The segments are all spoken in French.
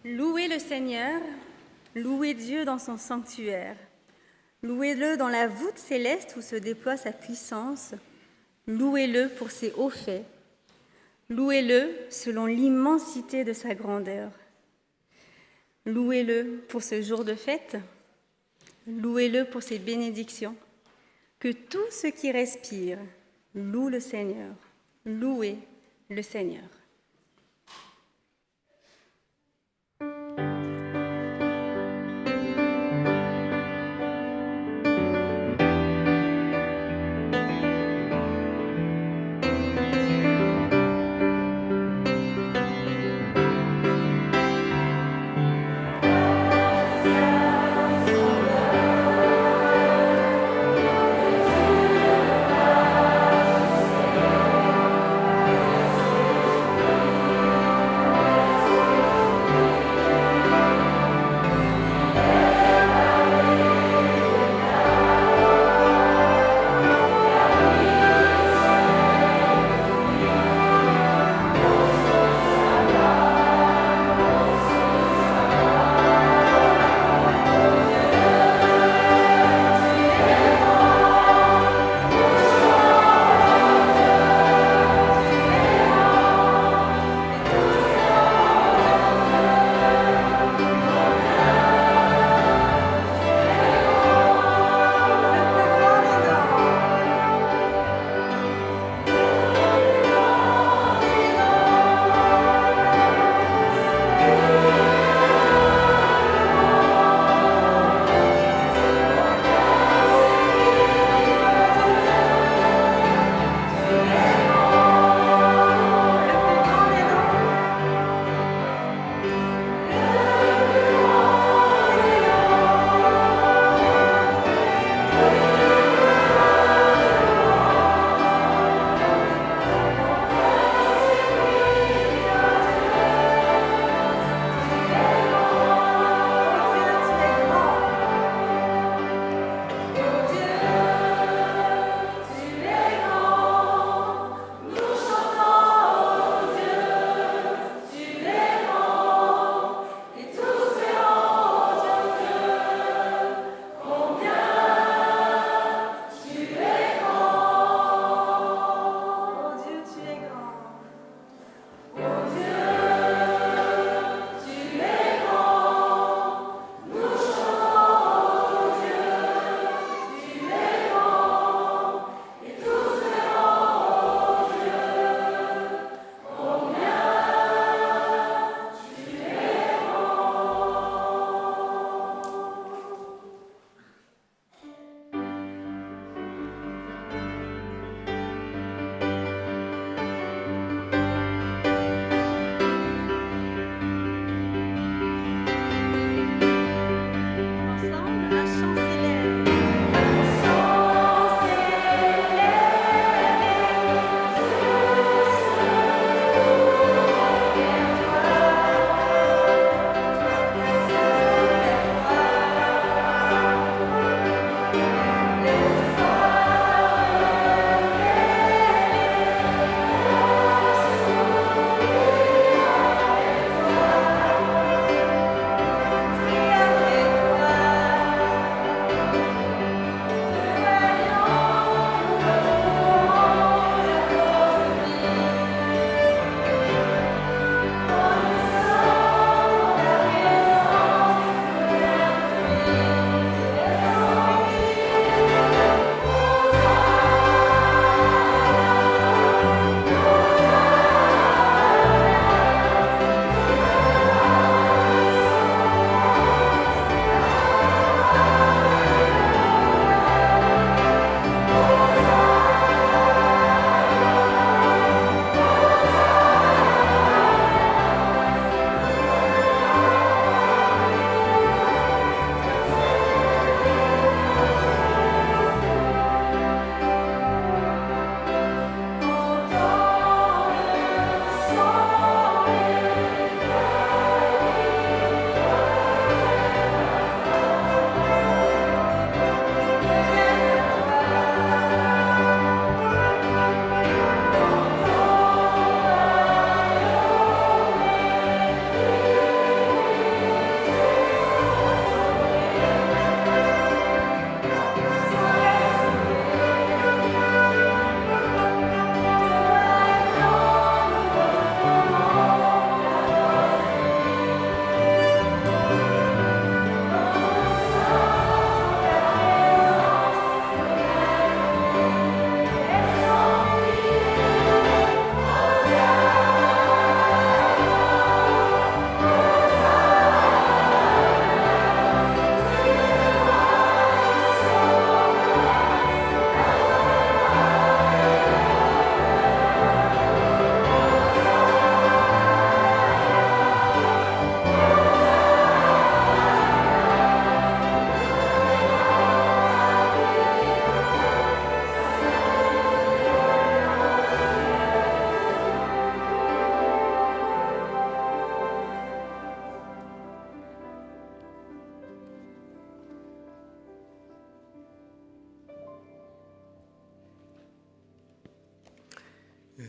Louez le Seigneur, louez Dieu dans son sanctuaire, louez-le dans la voûte céleste où se déploie sa puissance, louez-le pour ses hauts faits, louez-le selon l'immensité de sa grandeur. Louez-le pour ce jour de fête, louez-le pour ses bénédictions. Que tout ce qui respire loue le Seigneur, louez le Seigneur.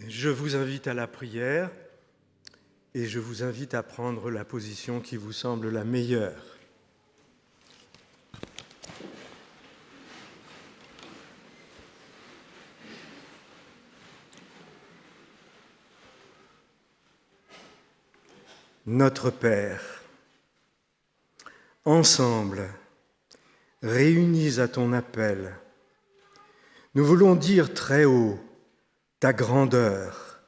Je vous invite à la prière et je vous invite à prendre la position qui vous semble la meilleure. Notre Père, ensemble, réunis à ton appel, nous voulons dire très haut ta grandeur,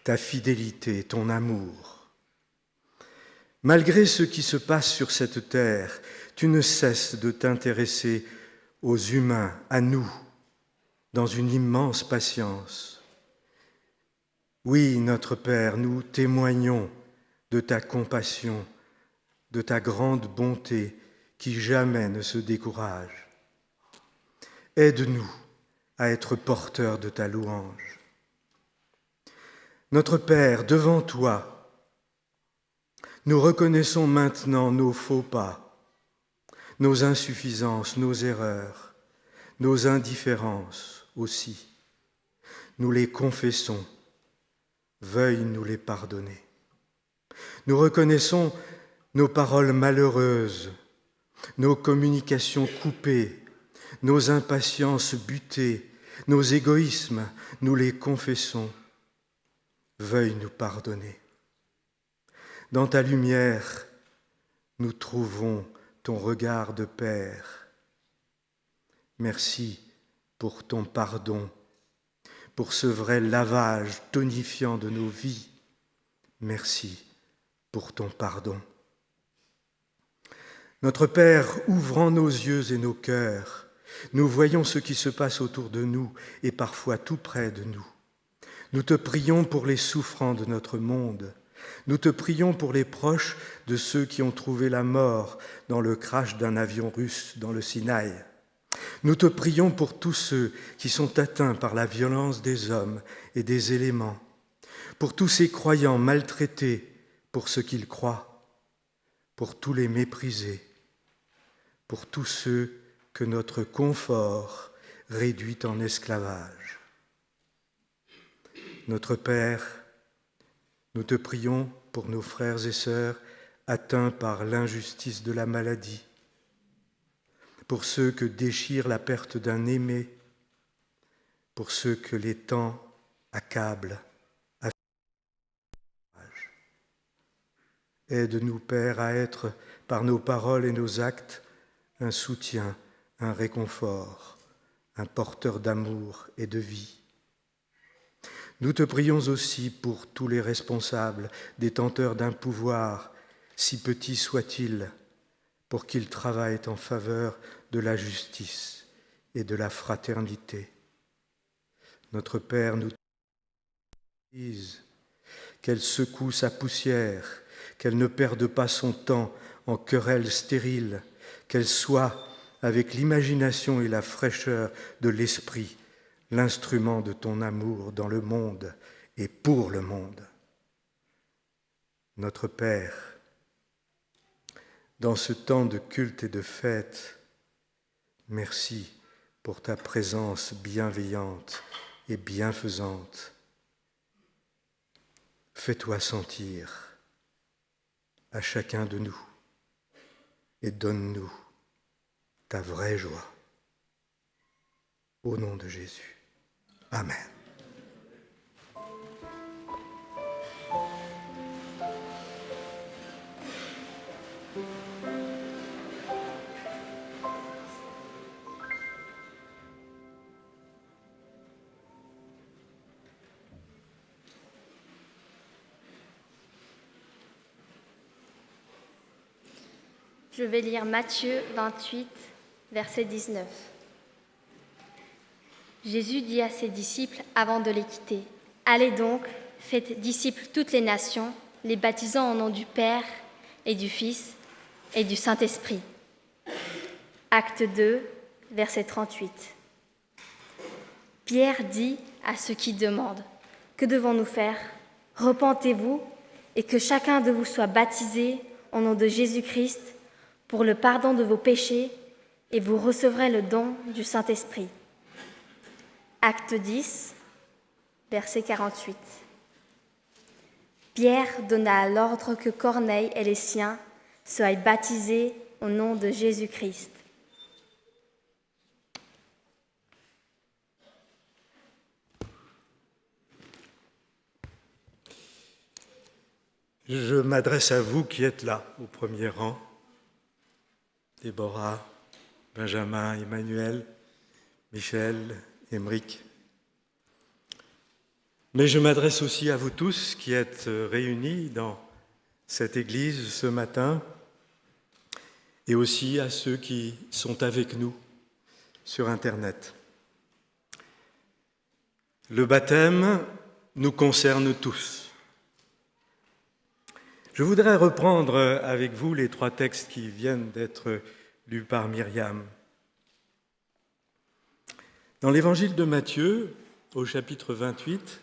ta fidélité, ton amour. Malgré ce qui se passe sur cette terre, tu ne cesses de t'intéresser aux humains, à nous, dans une immense patience. Oui, notre Père, nous témoignons de ta compassion, de ta grande bonté qui jamais ne se décourage. Aide-nous à être porteurs de ta louange. Notre Père, devant toi, nous reconnaissons maintenant nos faux pas, nos insuffisances, nos erreurs, nos indifférences aussi. Nous les confessons, veuille nous les pardonner. Nous reconnaissons nos paroles malheureuses, nos communications coupées, nos impatiences butées, nos égoïsmes, nous les confessons. Veuille nous pardonner. Dans ta lumière, nous trouvons ton regard de Père. Merci pour ton pardon, pour ce vrai lavage tonifiant de nos vies. Merci pour ton pardon. Notre Père, ouvrant nos yeux et nos cœurs, nous voyons ce qui se passe autour de nous et parfois tout près de nous. Nous te prions pour les souffrants de notre monde. Nous te prions pour les proches de ceux qui ont trouvé la mort dans le crash d'un avion russe dans le Sinaï. Nous te prions pour tous ceux qui sont atteints par la violence des hommes et des éléments, pour tous ces croyants maltraités pour ce qu'ils croient, pour tous les méprisés, pour tous ceux que notre confort réduit en esclavage. Notre Père, nous te prions pour nos frères et sœurs atteints par l'injustice de la maladie, pour ceux que déchire la perte d'un aimé, pour ceux que les temps accablent. Aide-nous, Père, à être, par nos paroles et nos actes, un soutien, un réconfort, un porteur d'amour et de vie. Nous te prions aussi pour tous les responsables, détenteurs d'un pouvoir, si petit soit-il, pour qu'ils travaillent en faveur de la justice et de la fraternité. Notre Père, nous disons qu'elle secoue sa poussière, qu'elle ne perde pas son temps en querelles stériles, qu'elle soit, avec l'imagination et la fraîcheur de l'esprit, l'instrument de ton amour dans le monde et pour le monde. Notre Père, dans ce temps de culte et de fête, merci pour ta présence bienveillante et bienfaisante. Fais-toi sentir à chacun de nous et donne-nous ta vraie joie. Au nom de Jésus. Amen. Je vais lire Matthieu 28, verset 19. Jésus dit à ses disciples avant de les quitter, « Allez donc, faites disciples toutes les nations, les baptisant au nom du Père et du Fils et du Saint-Esprit. » Acte 2, verset 38. Pierre dit à ceux qui demandent, « Que devons-nous faire ? Repentez-vous et que chacun de vous soit baptisé au nom de Jésus-Christ pour le pardon de vos péchés, et vous recevrez le don du Saint-Esprit. » Acte 10, verset 48. Pierre donna l'ordre que Corneille et les siens soient baptisés au nom de Jésus-Christ. Je m'adresse à vous qui êtes là, au premier rang. Déborah, Benjamin, Emmanuel, Michel, Émeric. Mais je m'adresse aussi à vous tous qui êtes réunis dans cette église ce matin et aussi à ceux qui sont avec nous sur Internet. Le baptême nous concerne tous. Je voudrais reprendre avec vous les 3 textes qui viennent d'être lus par Myriam. Dans l'évangile de Matthieu, au chapitre 28,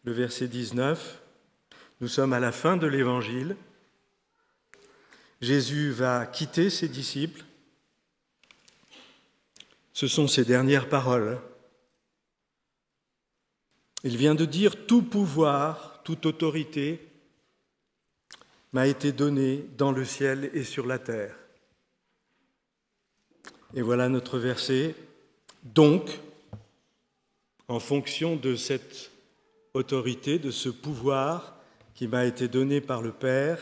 le verset 19, nous sommes à la fin de l'évangile. Jésus va quitter ses disciples. Ce sont ses dernières paroles. Il vient de dire « Tout pouvoir, toute autorité m'a été donné dans le ciel et sur la terre. » Et voilà notre verset. Donc, en fonction de cette autorité, de ce pouvoir qui m'a été donné par le Père,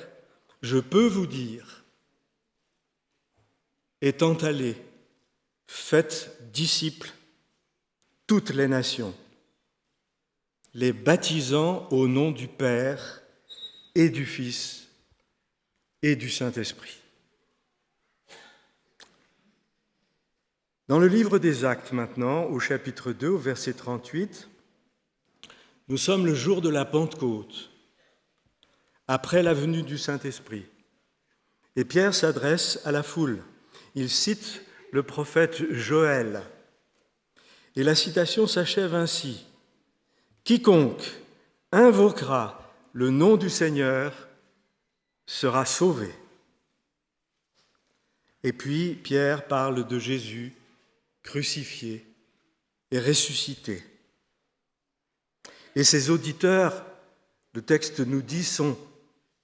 je peux vous dire, étant allé, faites disciples toutes les nations, les baptisant au nom du Père et du Fils et du Saint-Esprit. Dans le livre des Actes maintenant, au chapitre 2, au verset 38, nous sommes le jour de la Pentecôte, après la venue du Saint-Esprit. Et Pierre s'adresse à la foule. Il cite le prophète Joël. Et la citation s'achève ainsi. « Quiconque invoquera le nom du Seigneur sera sauvé. » Et puis Pierre parle de Jésus crucifié et ressuscité. Et ses auditeurs, le texte nous dit, sont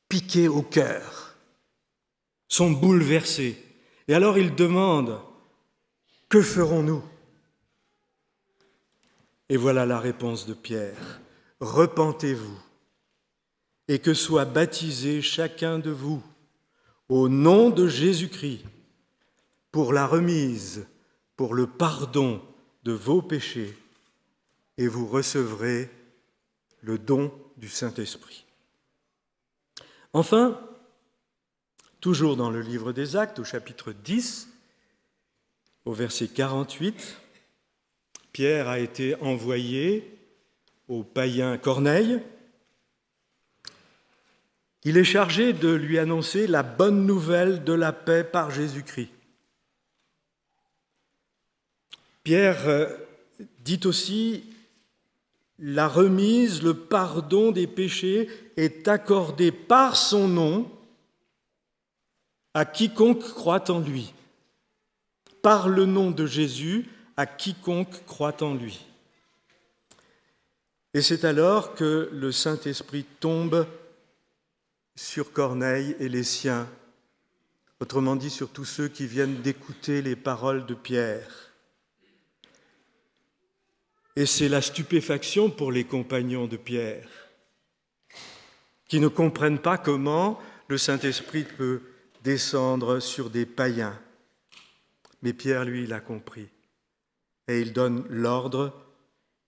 piqués au cœur, sont bouleversés. Et alors ils demandent, « Que ferons-nous » Et voilà la réponse de Pierre, « Repentez-vous et que soit baptisé chacun de vous au nom de Jésus-Christ pour la remise, pour le pardon de vos péchés, et vous recevrez le don du Saint-Esprit. » Enfin, toujours dans le livre des Actes, au chapitre 10, au verset 48, Pierre a été envoyé au païen Corneille. Il est chargé de lui annoncer la bonne nouvelle de la paix par Jésus-Christ. Pierre dit aussi, la remise, le pardon des péchés est accordé par son nom à quiconque croit en lui. Par le nom de Jésus, à quiconque croit en lui. Et c'est alors que le Saint-Esprit tombe sur Corneille et les siens, autrement dit sur tous ceux qui viennent d'écouter les paroles de Pierre. Et c'est la stupéfaction pour les compagnons de Pierre, qui ne comprennent pas comment le Saint-Esprit peut descendre sur des païens. Mais Pierre, lui, l'a compris. Et il donne l'ordre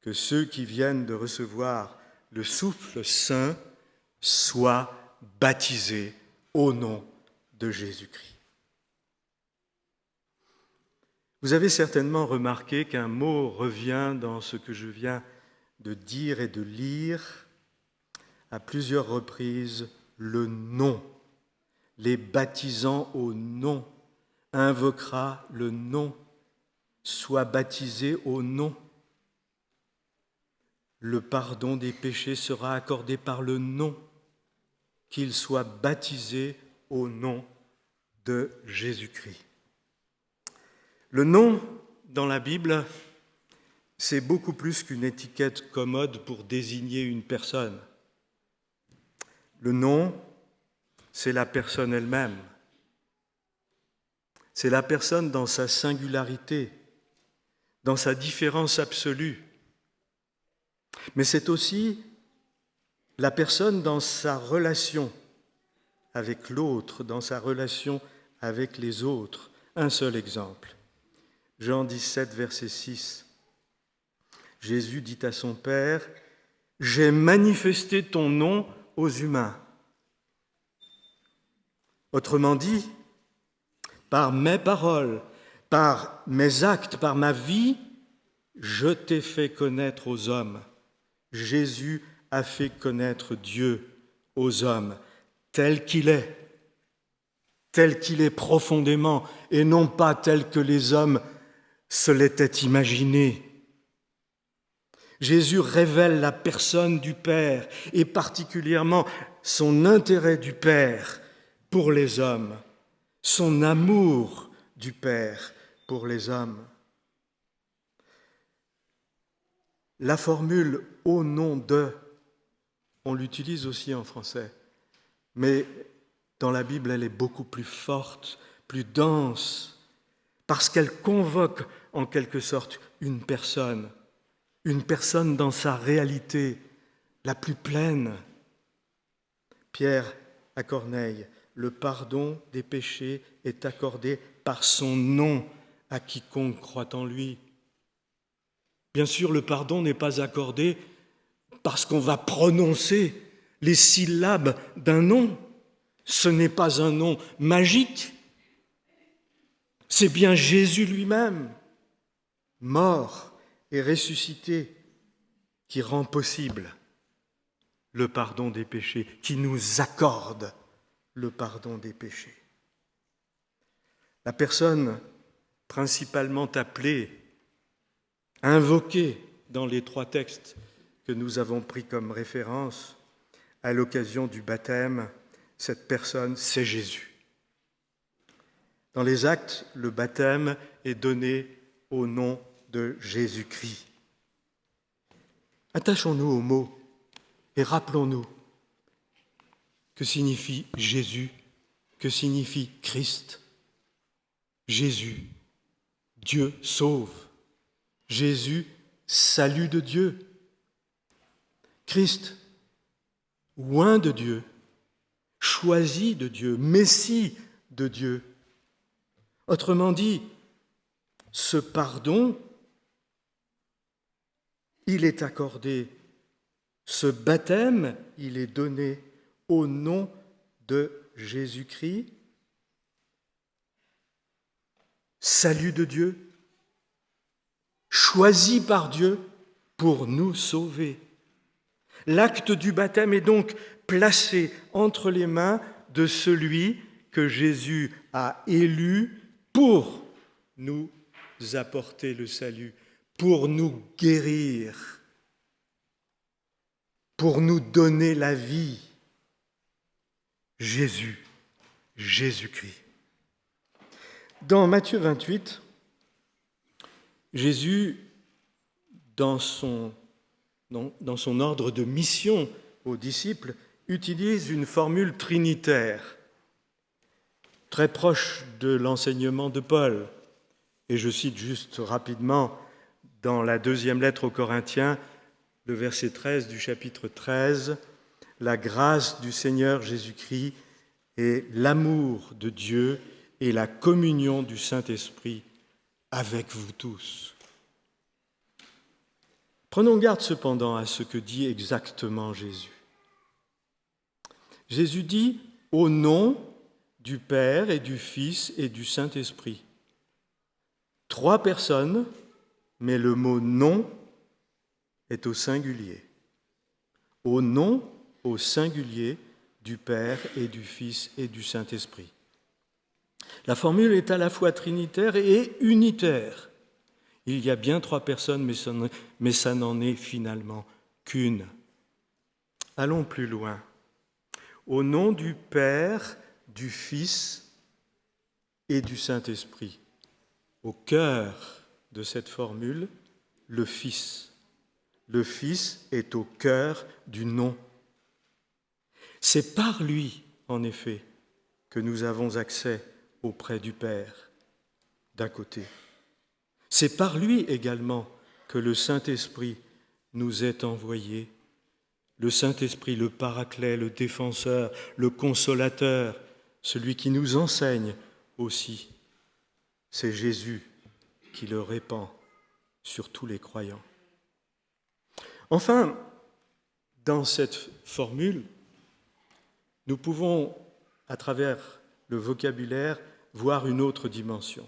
que ceux qui viennent de recevoir le souffle saint soient baptisés au nom de Jésus-Christ. Vous avez certainement remarqué qu'un mot revient dans ce que je viens de dire et de lire à plusieurs reprises, le nom. Les baptisant au nom, invoquera le nom, soit baptisé au nom. Le pardon des péchés sera accordé par le nom, qu'il soit baptisé au nom de Jésus-Christ. Le nom, dans la Bible, c'est beaucoup plus qu'une étiquette commode pour désigner une personne. Le nom, c'est la personne elle-même. C'est la personne dans sa singularité, dans sa différence absolue. Mais c'est aussi la personne dans sa relation avec l'autre, dans sa relation avec les autres. Un seul exemple. Jean 17, verset 6. Jésus dit à son Père, « J'ai manifesté ton nom aux humains. » Autrement dit, par mes paroles, par mes actes, par ma vie, je t'ai fait connaître aux hommes. Jésus a fait connaître Dieu aux hommes, tel qu'il est profondément, et non pas tel que les hommes se l'étaient imaginé. Jésus révèle la personne du Père, et particulièrement son intérêt du Père pour les hommes, son amour du Père pour les hommes. La formule « au nom de », on l'utilise aussi en français, mais dans la Bible, elle est beaucoup plus forte, plus dense, parce qu'elle convoque en quelque sorte une personne dans sa réalité la plus pleine. Pierre à Corneille, le pardon des péchés est accordé par son nom à quiconque croit en lui. Bien sûr, le pardon n'est pas accordé parce qu'on va prononcer les syllabes d'un nom. Ce n'est pas un nom magique. C'est bien Jésus lui-même, mort et ressuscité, qui rend possible le pardon des péchés, qui nous accorde le pardon des péchés. La personne principalement appelée, invoquée dans les trois textes que nous avons pris comme référence à l'occasion du baptême, cette personne, c'est Jésus. Dans les actes, le baptême est donné au nom de Jésus-Christ. Attachons-nous aux mots et rappelons-nous que signifie Jésus, que signifie Christ. Jésus, Dieu sauve. Jésus, salut de Dieu. Christ, oint de Dieu, choisi de Dieu, Messie de Dieu. Autrement dit, ce pardon, il est accordé, ce baptême, il est donné au nom de Jésus-Christ, salut de Dieu, choisi par Dieu pour nous sauver. L'acte du baptême est donc placé entre les mains de celui que Jésus a élu pour nous apporter le salut, pour nous guérir, pour nous donner la vie. Jésus, Jésus-Christ. Dans Matthieu 28, Jésus, dans son ordre de mission aux disciples, utilise une formule trinitaire, très proche de l'enseignement de Paul. Et je cite juste rapidement dans la deuxième lettre aux Corinthiens, le verset 13 du chapitre 13, « La grâce du Seigneur Jésus-Christ et l'amour de Dieu et la communion du Saint-Esprit avec vous tous. » Prenons garde cependant à ce que dit exactement Jésus. Jésus dit « au nom du Père et du Fils et du Saint-Esprit ». Trois personnes, mais le mot « nom » est au singulier. Au nom, au singulier, du Père et du Fils et du Saint-Esprit. La formule est à la fois trinitaire et unitaire. Il y a bien trois personnes, mais ça n'en est finalement qu'une. Allons plus loin. Au nom du Père, du Fils et du Saint-Esprit. Au cœur de cette formule, le Fils. Le Fils est au cœur du nom. C'est par lui, en effet, que nous avons accès auprès du Père, d'un côté. C'est par lui également que le Saint-Esprit nous est envoyé. Le Saint-Esprit, le Paraclet, le Défenseur, le Consolateur, celui qui nous enseigne aussi. C'est Jésus qui le répand sur tous les croyants. Enfin, dans cette formule, nous pouvons, à travers le vocabulaire, voir une autre dimension.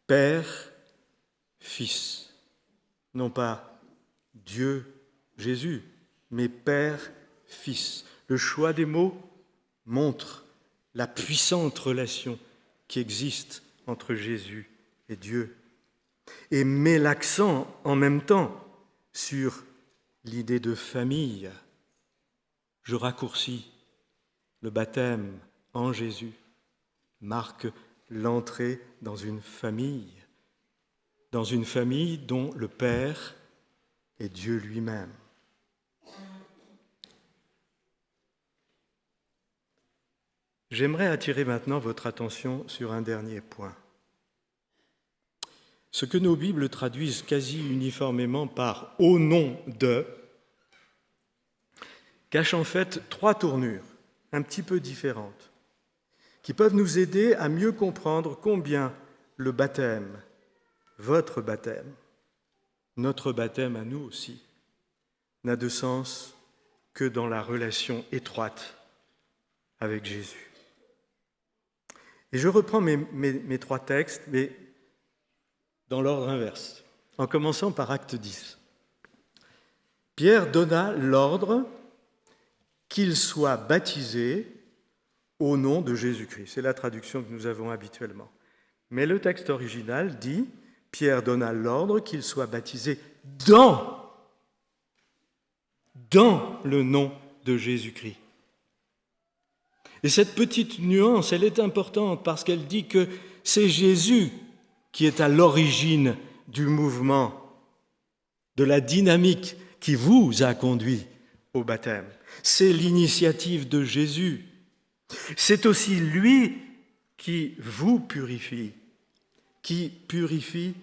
Père, Fils, non pas Dieu, Jésus, mais Père, Fils. Le choix des mots montre la puissante relation qui existe entre Jésus et Dieu et met l'accent en même temps sur l'idée de famille. Je raccourcis, le baptême en Jésus marque l'entrée dans une famille dont le Père est Dieu lui-même. J'aimerais attirer maintenant votre attention sur un dernier point. Ce que nos Bibles traduisent quasi uniformément par « au nom de » cache en fait trois tournures un petit peu différentes qui peuvent nous aider à mieux comprendre combien le baptême, votre baptême, notre baptême à nous aussi, n'a de sens que dans la relation étroite avec Jésus. Et je reprends mes trois textes, mais dans l'ordre inverse, en commençant par Acte 10. Pierre donna l'ordre qu'il soit baptisé au nom de Jésus-Christ. C'est la traduction que nous avons habituellement. Mais le texte original dit « Pierre donna l'ordre qu'il soit baptisé dans le nom de Jésus-Christ ». Et cette petite nuance, elle est importante parce qu'elle dit que c'est Jésus qui est à l'origine du mouvement, de la dynamique qui vous a conduit au baptême. C'est l'initiative de Jésus. C'est aussi lui qui vous purifie, qui purifie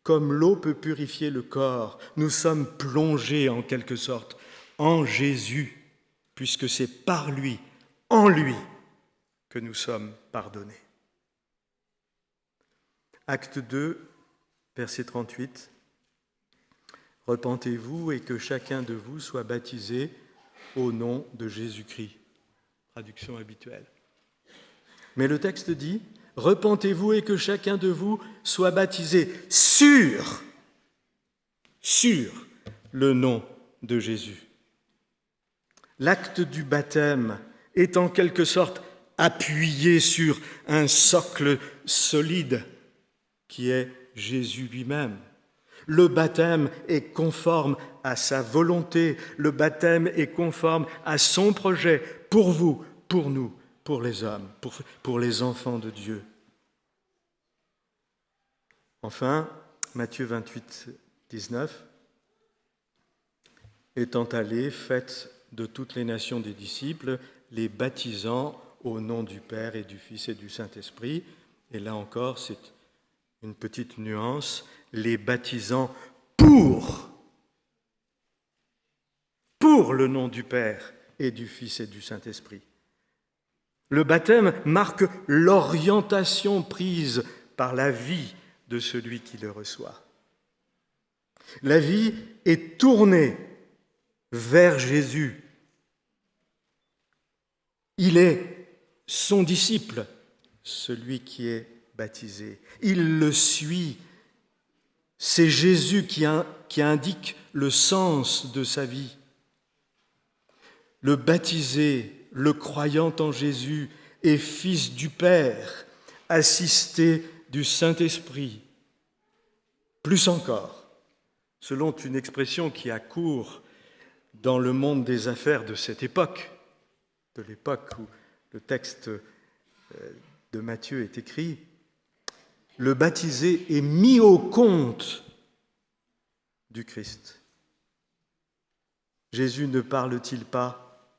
comme l'eau peut purifier le corps. Nous sommes plongés en quelque sorte en Jésus, puisque c'est par lui, en lui, que nous sommes pardonnés. Acte 2, verset 38. « Repentez-vous et que chacun de vous soit baptisé au nom de Jésus-Christ. » Traduction habituelle. Mais le texte dit « Repentez-vous et que chacun de vous soit baptisé sur le nom de Jésus. » L'acte du baptême est en quelque sorte appuyé sur un socle solide qui est Jésus lui-même. Le baptême est conforme à sa volonté, le baptême est conforme à son projet pour vous, pour nous, pour les hommes, pour les enfants de Dieu. Enfin, Matthieu 28, 19, « Étant allés, faites de toutes les nations des disciples, les baptisant au nom du Père et du Fils et du Saint-Esprit. » Et là encore, c'est une petite nuance, les baptisant pour le nom du Père et du Fils et du Saint-Esprit. Le baptême marque l'orientation prise par la vie de celui qui le reçoit. La vie est tournée vers Jésus. Il est son disciple, celui qui est baptisé. Il le suit. C'est Jésus qui indique le sens de sa vie. Le baptisé, le croyant en Jésus, est fils du Père, assisté du Saint-Esprit. Plus encore, selon une expression qui a cours dans le monde des affaires de cette époque, de l'époque où le texte de Matthieu est écrit, le baptisé est mis au compte du Christ. Jésus ne parle-t-il pas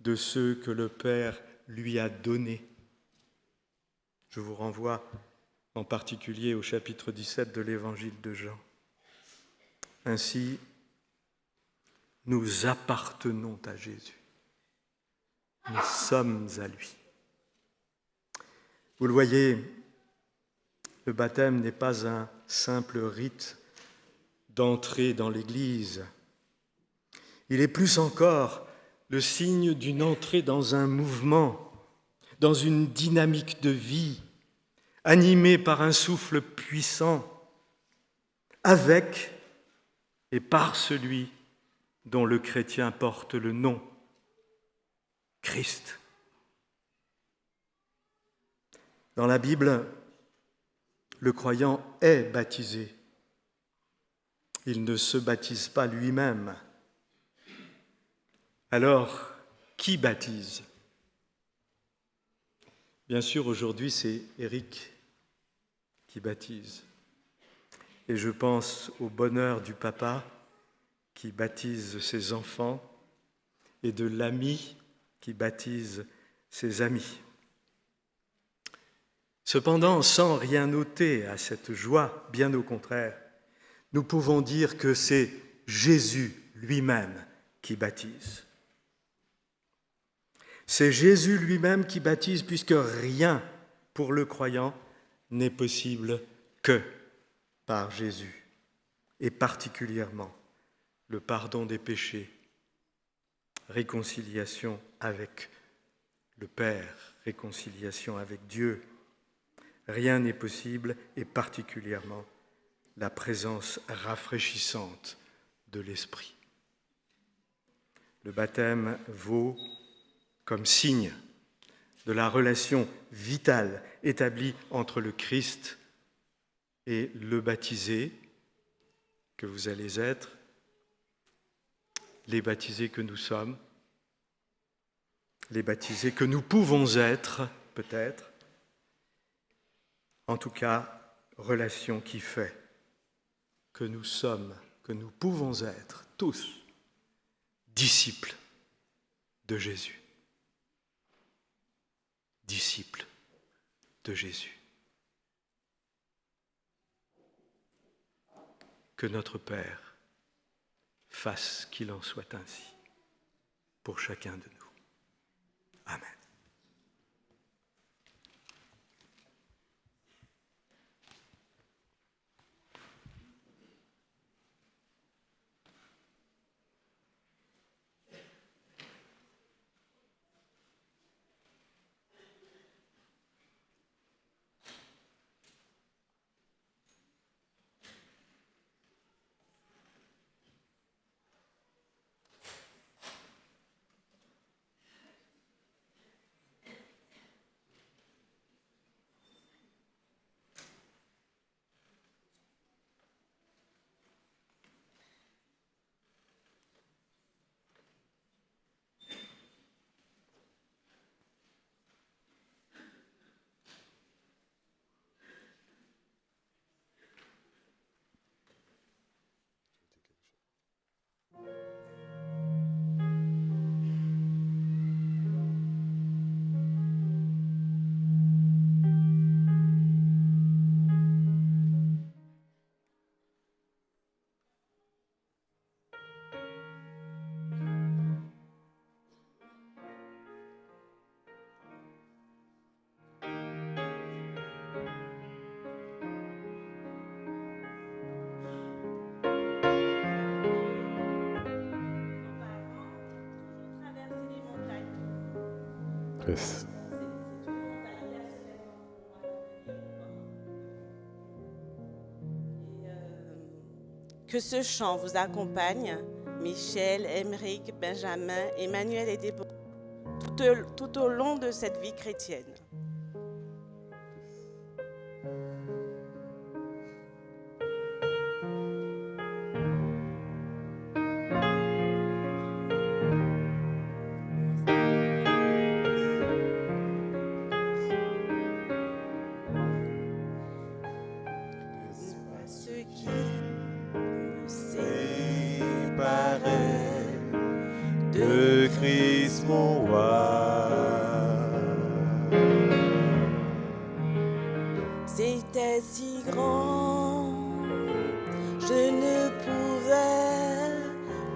de ceux que le Père lui a donnés? Je vous renvoie en particulier au chapitre 17 de l'Évangile de Jean. Ainsi, nous appartenons à Jésus. Nous sommes à lui. Vous le voyez, le baptême n'est pas un simple rite d'entrée dans l'Église. Il est plus encore le signe d'une entrée dans un mouvement, dans une dynamique de vie, animée par un souffle puissant, avec et par celui dont le chrétien porte le nom, Christ. Dans la Bible, le croyant est baptisé. Il ne se baptise pas lui-même. Alors, qui baptise? Bien sûr, aujourd'hui, c'est Éric qui baptise. Et je pense au bonheur du papa qui baptise ses enfants et de l'ami qui baptise ses amis. Cependant, sans rien ôter à cette joie, bien au contraire, nous pouvons dire que c'est Jésus lui-même qui baptise. C'est Jésus lui-même qui baptise, puisque rien pour le croyant n'est possible que par Jésus, et particulièrement le pardon des péchés, réconciliation avec le Père, réconciliation avec Dieu. Rien n'est possible, et particulièrement la présence rafraîchissante de l'Esprit. Le baptême vaut comme signe de la relation vitale établie entre le Christ et le baptisé que vous allez être, les baptisés que nous sommes, les baptisés que nous pouvons être, peut-être. En tout cas, relation qui fait que nous sommes, que nous pouvons être tous disciples de Jésus. Disciples de Jésus. Que notre Père fasse qu'il en soit ainsi pour chacun de nous. Amen. Yes. Que ce chant vous accompagne, Michel, Émeric, Benjamin, Emmanuel et Déborah, tout au long de cette vie chrétienne. Ceux qui ne grand, je ne pouvais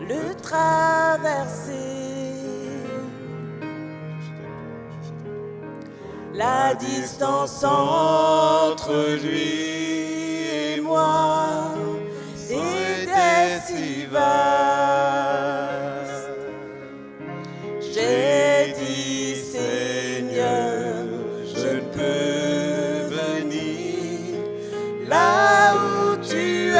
le traverser. La distance entre lui et moi était si vaste. J'ai dit, Seigneur, je ne peux venir là où tu es.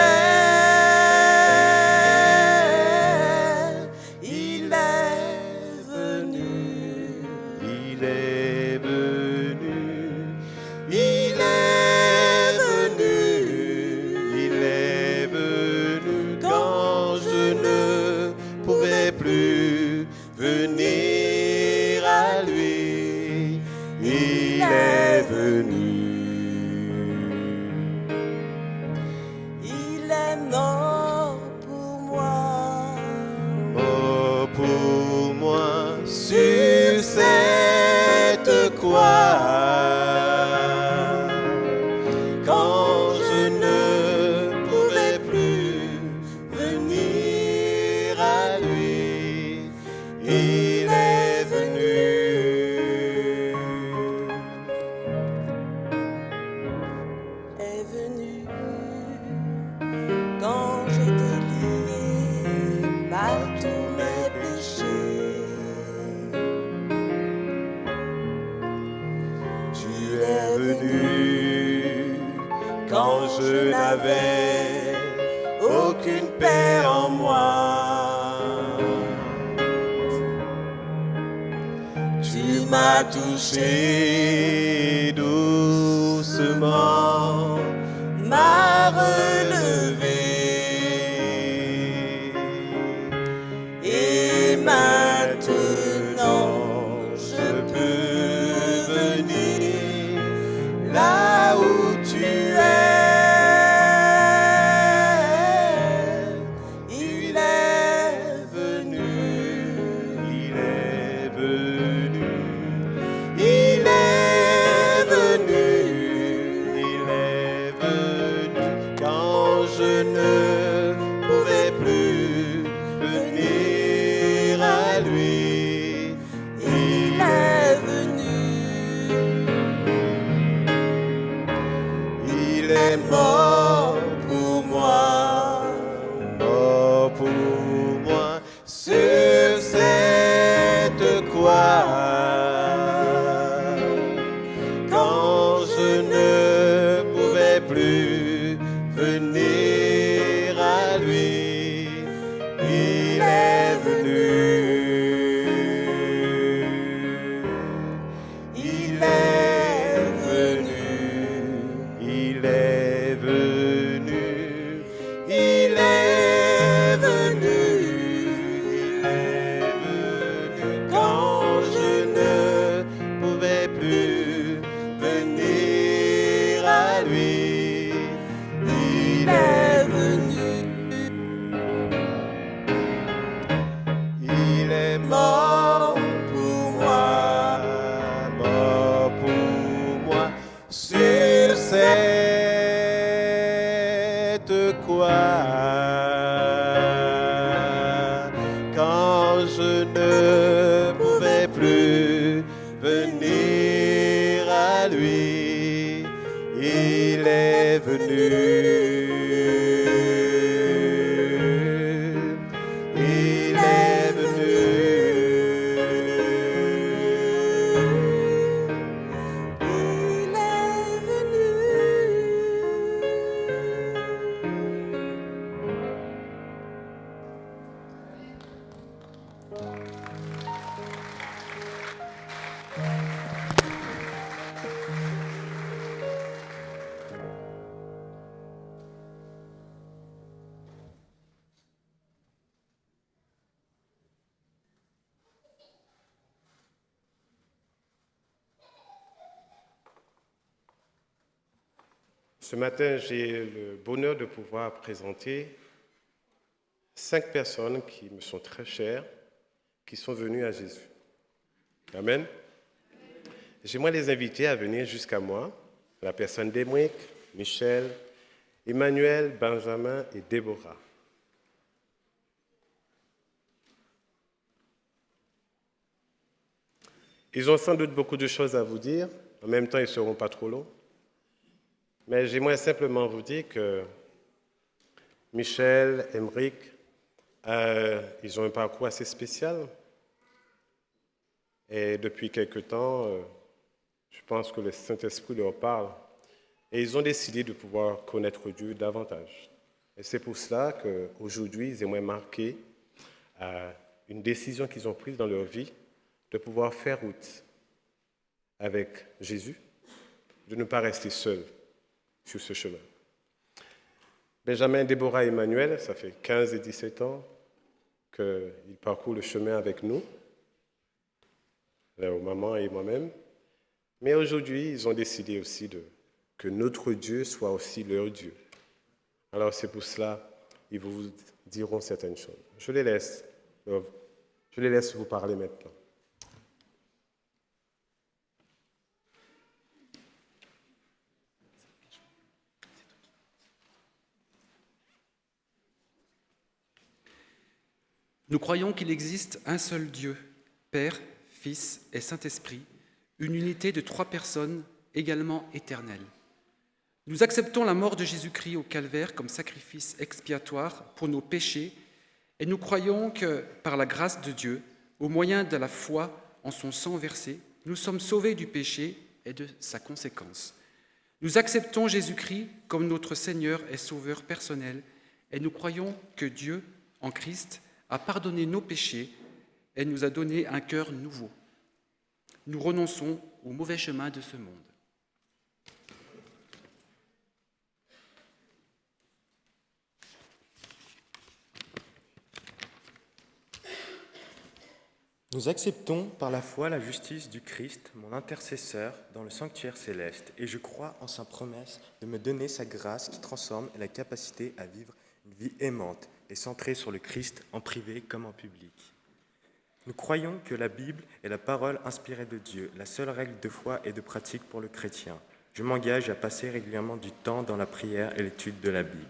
Il est venu, il est venu, il est venu, il est venu quand je ne pouvais plus venir à lui. Il est venu. Il est mort pour moi. Mort pour moi sur cette croix. Quand je ne pouvais plus venir à lui, il est venu. Est venu quand j'étais lié par tous mes péchés. Tu es venu quand je n'avais aucune paix en moi. Tu m'as touché doucement, m'as relevé. Et maintenant je peux venir là où tu es. Il est venu, il est venu, il est venu, il est venu quand je ne pouvais plus venir à lui. Il est venu. Il est mort pour moi, mort pour moi sur cette croix. Quand je ne pouvais plus venir à lui, il est venu. Il est venu, il est venu, il est venu, il est venu quand je ne pouvais plus venir à lui. Il est venu. Il est mort pour moi, mort pour moi sur cette croix. Quand je ne pouvais plus venir à lui, il est venu. Il est venu. Il est venu. Ce matin, j'ai le bonheur de pouvoir présenter 5 personnes qui me sont très chères, qui sont venues à Jésus. Amen. J'aimerais les inviter à venir jusqu'à moi, la personne d'Emric, Michel, Emmanuel, Benjamin et Déborah. Ils ont sans doute beaucoup de choses à vous dire. En même temps, ils ne seront pas trop longs. Mais j'aimerais simplement vous dire que Michel, Emeric, ils ont un parcours assez spécial. Et depuis quelque temps, je pense que le Saint-Esprit leur parle. Et ils ont décidé de pouvoir connaître Dieu davantage. Et c'est pour cela qu'aujourd'hui, ils aimeraient marquer une décision qu'ils ont prise dans leur vie de pouvoir faire route avec Jésus, de ne pas rester seuls sur ce chemin. Benjamin, Déborah et Emmanuel, ça fait 15 et 17 ans qu'ils parcourent le chemin avec nous, leur maman et moi-même. Mais aujourd'hui, ils ont décidé aussi que notre Dieu soit aussi leur Dieu. Alors c'est pour cela qu'ils vous diront certaines choses. Je les laisse vous parler maintenant. Nous croyons qu'il existe un seul Dieu, Père, Fils et Saint-Esprit, une unité de 3 personnes également éternelles. Nous acceptons la mort de Jésus-Christ au calvaire comme sacrifice expiatoire pour nos péchés et nous croyons que par la grâce de Dieu, au moyen de la foi en son sang versé, nous sommes sauvés du péché et de sa conséquence. Nous acceptons Jésus-Christ comme notre Seigneur et Sauveur personnel et nous croyons que Dieu, en Christ, a pardonné nos péchés et nous a donné un cœur nouveau. Nous renonçons au mauvais chemin de ce monde. Nous acceptons par la foi la justice du Christ, mon intercesseur, dans le sanctuaire céleste, et je crois en sa promesse de me donner sa grâce qui transforme et la capacité à vivre une vie aimante et centrée sur le Christ en privé comme en public. Nous croyons que la Bible est la parole inspirée de Dieu, la seule règle de foi et de pratique pour le chrétien. Je m'engage à passer régulièrement du temps dans la prière et l'étude de la Bible.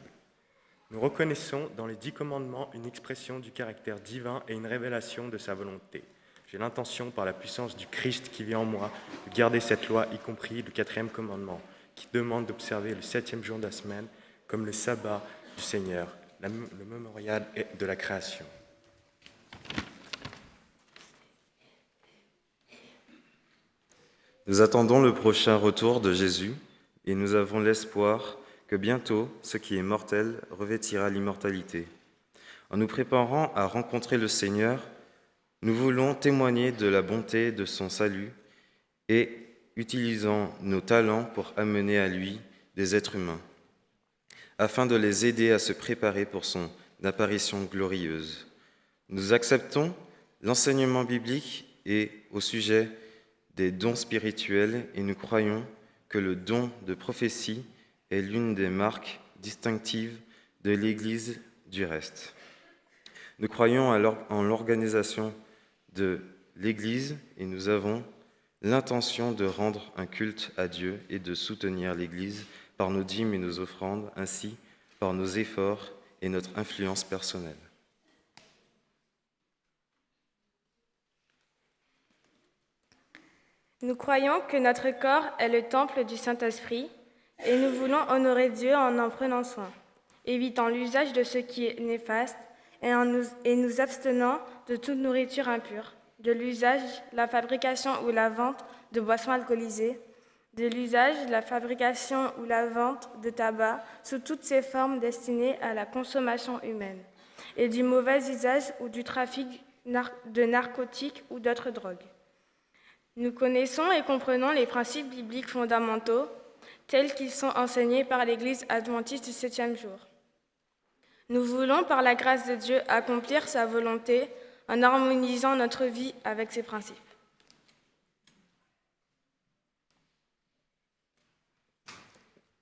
Nous reconnaissons dans les 10 commandements une expression du caractère divin et une révélation de sa volonté. J'ai l'intention, par la puissance du Christ qui vit en moi, de garder cette loi, y compris le 4e commandement, qui demande d'observer le 7e jour de la semaine comme le sabbat du Seigneur, le mémorial de la création. Nous attendons le prochain retour de Jésus et nous avons l'espoir que bientôt ce qui est mortel revêtira l'immortalité. En nous préparant à rencontrer le Seigneur, nous voulons témoigner de la bonté de son salut et utilisons nos talents pour amener à lui des êtres humains, afin de les aider à se préparer pour son apparition glorieuse. Nous acceptons l'enseignement biblique et au sujet des dons spirituels et nous croyons que le don de prophétie est l'une des marques distinctives de l'Église du reste. Nous croyons en l'organisation de l'Église et nous avons l'intention de rendre un culte à Dieu et de soutenir l'Église par nos dîmes et nos offrandes, ainsi par nos efforts et notre influence personnelle. Nous croyons que notre corps est le temple du Saint-Esprit et nous voulons honorer Dieu en prenant soin, évitant l'usage de ce qui est néfaste et nous abstenant de toute nourriture impure, de l'usage, la fabrication ou la vente de boissons alcoolisées, de l'usage, la fabrication ou la vente de tabac sous toutes ses formes destinées à la consommation humaine, et du mauvais usage ou du trafic de narcotiques ou d'autres drogues. Nous connaissons et comprenons les principes bibliques fondamentaux tels qu'ils sont enseignés par l'Église adventiste du 7e jour. Nous voulons, par la grâce de Dieu, accomplir sa volonté en harmonisant notre vie avec ses principes.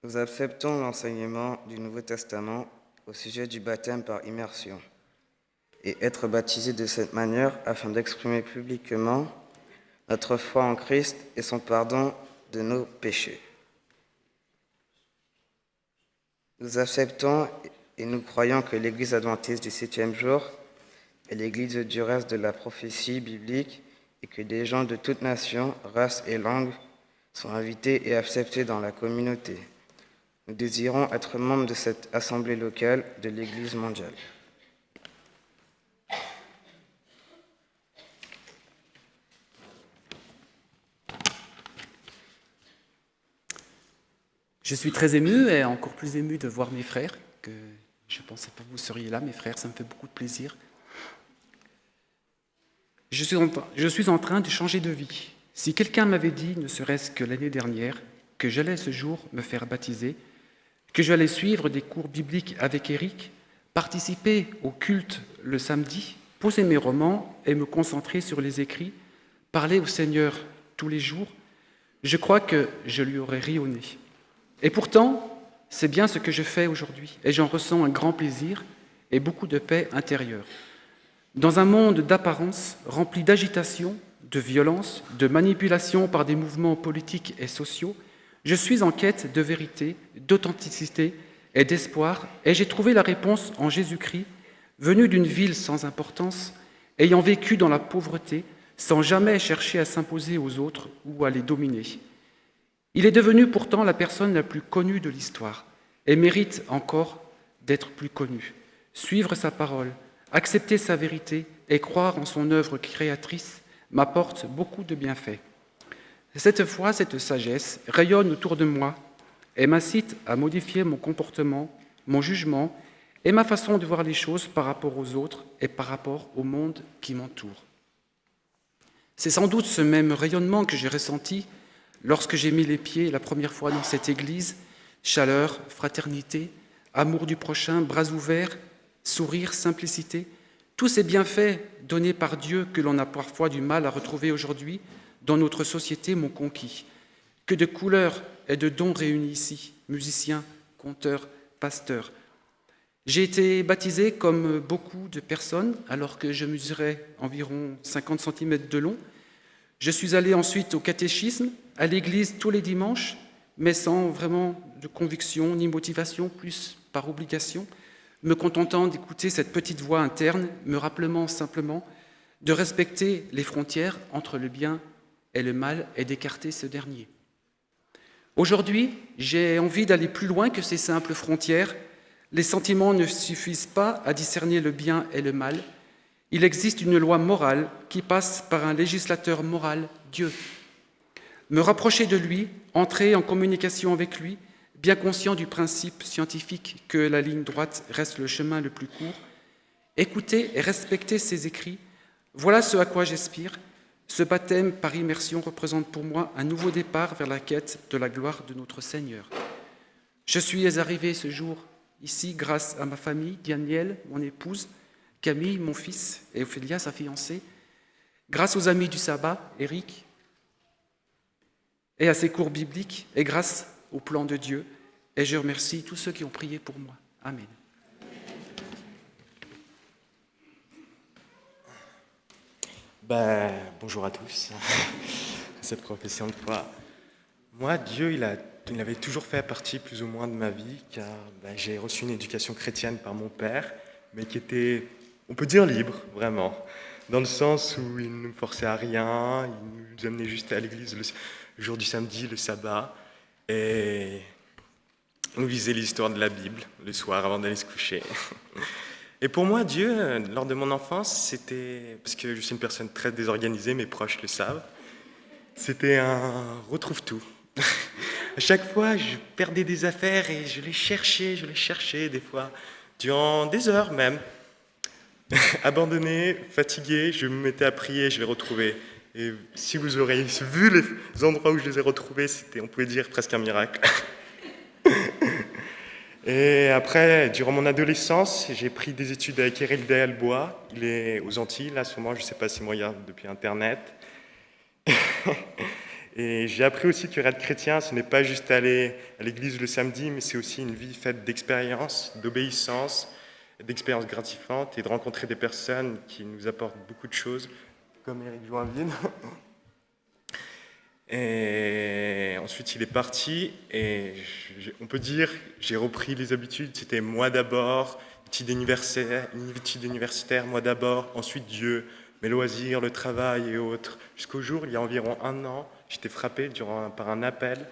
Nous acceptons l'enseignement du Nouveau Testament au sujet du baptême par immersion et être baptisés de cette manière afin d'exprimer publiquement notre foi en Christ et son pardon de nos péchés. Nous acceptons et nous croyons que l'Église adventiste du 7e jour est l'Église du reste de la prophétie biblique et que des gens de toutes nations, races et langues sont invités et acceptés dans la communauté. Nous désirons être membres de cette assemblée locale de l'Église mondiale. Je suis très ému et encore plus ému de voir mes frères, que je ne pensais pas que vous seriez là, mes frères, ça me fait beaucoup de plaisir. Je suis en train de changer de vie. Si quelqu'un m'avait dit, ne serait-ce que l'année dernière, que j'allais ce jour me faire baptiser, que j'allais suivre des cours bibliques avec Eric, participer au culte le samedi, poser mes romans et me concentrer sur les écrits, parler au Seigneur tous les jours, je crois que je lui aurais ri au nez. Et pourtant, c'est bien ce que je fais aujourd'hui, et j'en ressens un grand plaisir et beaucoup de paix intérieure. Dans un monde d'apparence rempli d'agitation, de violence, de manipulation par des mouvements politiques et sociaux, je suis en quête de vérité, d'authenticité et d'espoir, et j'ai trouvé la réponse en Jésus-Christ, venu d'une ville sans importance, ayant vécu dans la pauvreté, sans jamais chercher à s'imposer aux autres ou à les dominer. Il est devenu pourtant la personne la plus connue de l'histoire et mérite encore d'être plus connu. Suivre sa parole, accepter sa vérité et croire en son œuvre créatrice m'apporte beaucoup de bienfaits. Cette foi, cette sagesse rayonne autour de moi et m'incite à modifier mon comportement, mon jugement et ma façon de voir les choses par rapport aux autres et par rapport au monde qui m'entoure. C'est sans doute ce même rayonnement que j'ai ressenti lorsque j'ai mis les pieds la première fois dans cette église. Chaleur, fraternité, amour du prochain, bras ouverts, sourire, simplicité, tous ces bienfaits donnés par Dieu que l'on a parfois du mal à retrouver aujourd'hui dans notre société m'ont conquis. Que de couleurs et de dons réunis ici, musiciens, conteurs, pasteurs. J'ai été baptisé comme beaucoup de personnes alors que je mesurais environ 50 cm de long. Je suis allé ensuite au catéchisme, à l'église tous les dimanches, mais sans vraiment de conviction ni motivation, plus par obligation, me contentant d'écouter cette petite voix interne, me rappelant simplement de respecter les frontières entre le bien et le mal et d'écarter ce dernier. Aujourd'hui, j'ai envie d'aller plus loin que ces simples frontières. Les sentiments ne suffisent pas à discerner le bien et le mal. Il existe une loi morale qui passe par un législateur moral, Dieu. Me rapprocher de lui, entrer en communication avec lui, bien conscient du principe scientifique que la ligne droite reste le chemin le plus court, écouter et respecter ses écrits, voilà ce à quoi j'aspire. Ce baptême par immersion représente pour moi un nouveau départ vers la quête de la gloire de notre Seigneur. Je suis arrivé ce jour ici grâce à ma famille, Daniel, mon épouse, Camille, mon fils, et Ophélia, sa fiancée, grâce aux amis du sabbat, Eric, et à ses cours bibliques, et grâce au plan de Dieu. Et je remercie tous ceux qui ont prié pour moi. Amen. Bonjour à tous. Cette profession de foi. Moi, Dieu, il avait toujours fait partie plus ou moins de ma vie, car j'ai reçu une éducation chrétienne par mon père, mais qui était, on peut dire, libre, vraiment. Dans le sens où il ne me forçait à rien, il nous amenait juste à l'église le jour du samedi, le sabbat, et on lisait l'histoire de la Bible le soir avant d'aller se coucher. Et pour moi, Dieu, lors de mon enfance, c'était, parce que je suis une personne très désorganisée, mes proches le savent, c'était un retrouve-tout. À chaque fois, je perdais des affaires et je les cherchais des fois, durant des heures même. Abandonné, fatigué, je me mettais à prier, je les retrouvais. Et si vous auriez vu les endroits où je les ai retrouvés, c'était, on pouvait dire, presque un miracle. Et après, durant mon adolescence, j'ai pris des études avec Eric Delbois. Il est aux Antilles, là, à ce moment, je ne sais pas s'il me regarde depuis Internet. Et j'ai appris aussi que être chrétien, ce n'est pas juste aller à l'église le samedi, mais c'est aussi une vie faite d'expérience, d'obéissance, d'expériences gratifiantes et de rencontrer des personnes qui nous apportent beaucoup de choses, comme Éric Joinville. Et ensuite, il est parti et on peut dire j'ai repris les habitudes. C'était moi d'abord, études universitaires, moi d'abord, ensuite Dieu, mes loisirs, le travail et autres. Jusqu'au jour, il y a environ 1 an, j'étais frappé par un appel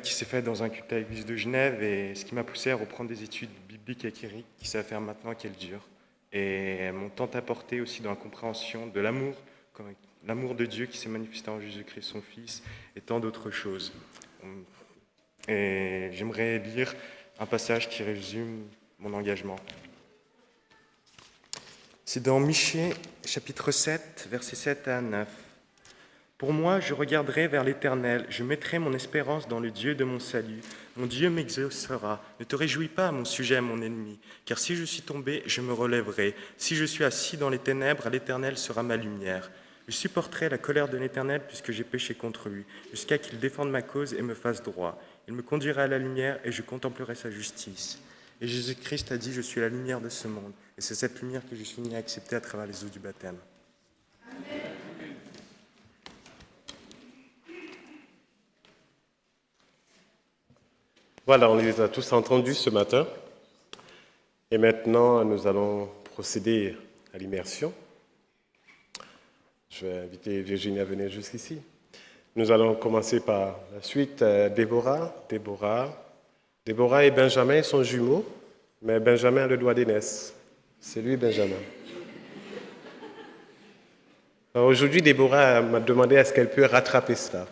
qui s'est fait dans un culte à l'église de Genève et ce qui m'a poussé à reprendre des études bibliques et académiques qui savent faire maintenant qu'elles durent. Et elles m'ont tant apporté aussi dans la compréhension de l'amour de Dieu qui s'est manifesté en Jésus-Christ, son Fils, et tant d'autres choses. Et j'aimerais lire un passage qui résume mon engagement. C'est dans Michée, chapitre 7, versets 7 à 9. « Pour moi, je regarderai vers l'Éternel, je mettrai mon espérance dans le Dieu de mon salut. Mon Dieu m'exaucera. Ne te réjouis pas à mon sujet, mon ennemi, car si je suis tombé, je me relèverai. Si je suis assis dans les ténèbres, l'Éternel sera ma lumière. Je supporterai la colère de l'Éternel puisque j'ai péché contre lui, jusqu'à qu'il défende ma cause et me fasse droit. Il me conduira à la lumière et je contemplerai sa justice. » Et Jésus-Christ a dit, je suis la lumière de ce monde. Et c'est cette lumière que je suis venu accepter à travers les eaux du baptême. Amen. Voilà, on les a tous entendus ce matin. Et maintenant, nous allons procéder à l'immersion. Je vais inviter Virginie à venir jusqu'ici. Nous allons commencer par la suite. Déborah et Benjamin sont jumeaux, mais Benjamin a le doigt d'aînesse. C'est lui, Benjamin. Alors aujourd'hui, Déborah m'a demandé est-ce qu'elle peut rattraper cela.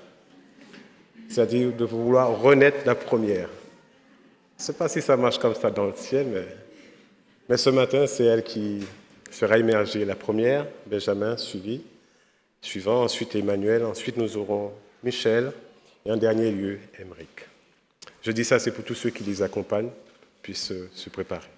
C'est-à-dire de vouloir renaître la première. Je ne sais pas si ça marche comme ça dans le ciel, mais ce matin, c'est elle qui sera immergée. La première, Benjamin suivant, ensuite Emmanuel, ensuite nous aurons Michel, et en dernier lieu, Emeric. Je dis ça, c'est pour tous ceux qui les accompagnent, puissent se préparer.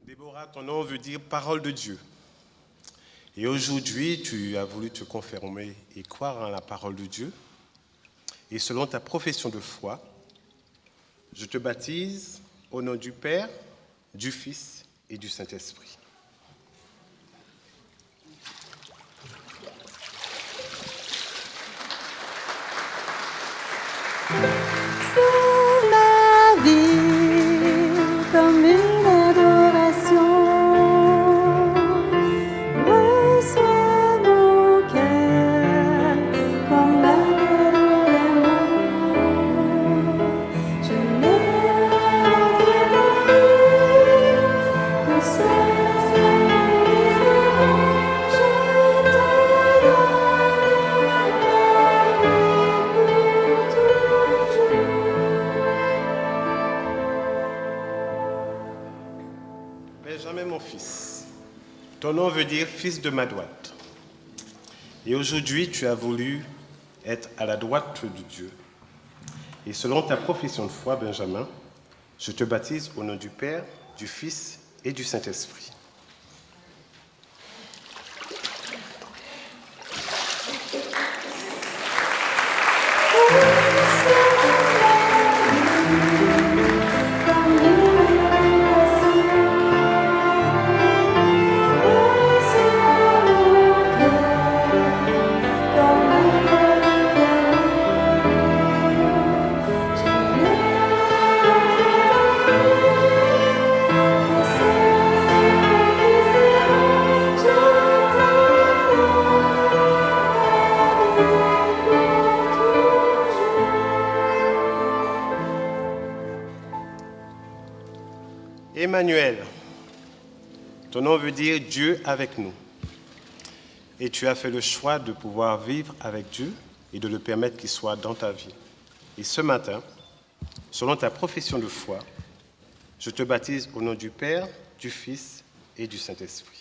Déborah, ton nom veut dire parole de Dieu. Et aujourd'hui, tu as voulu te confirmer et croire en la parole de Dieu. Et selon ta profession de foi, je te baptise au nom du Père, du Fils et du Saint-Esprit. C'est ma vie comme une adoration. Reçois mon cœur comme l'appel d'amour. Je n'ai rien d'offrir que ce je te donne ma vie pour toujours. Benjamin, mon fils, ton nom veut dire fils de ma droite. Et aujourd'hui, tu as voulu être à la droite de Dieu. Et selon ta profession de foi, Benjamin, je te baptise au nom du Père, du Fils et du Saint-Esprit. Thank you. Emmanuel. Ton nom veut dire Dieu avec nous. Et tu as fait le choix de pouvoir vivre avec Dieu et de le permettre qu'il soit dans ta vie. Et ce matin, selon ta profession de foi, je te baptise au nom du Père, du Fils et du Saint-Esprit.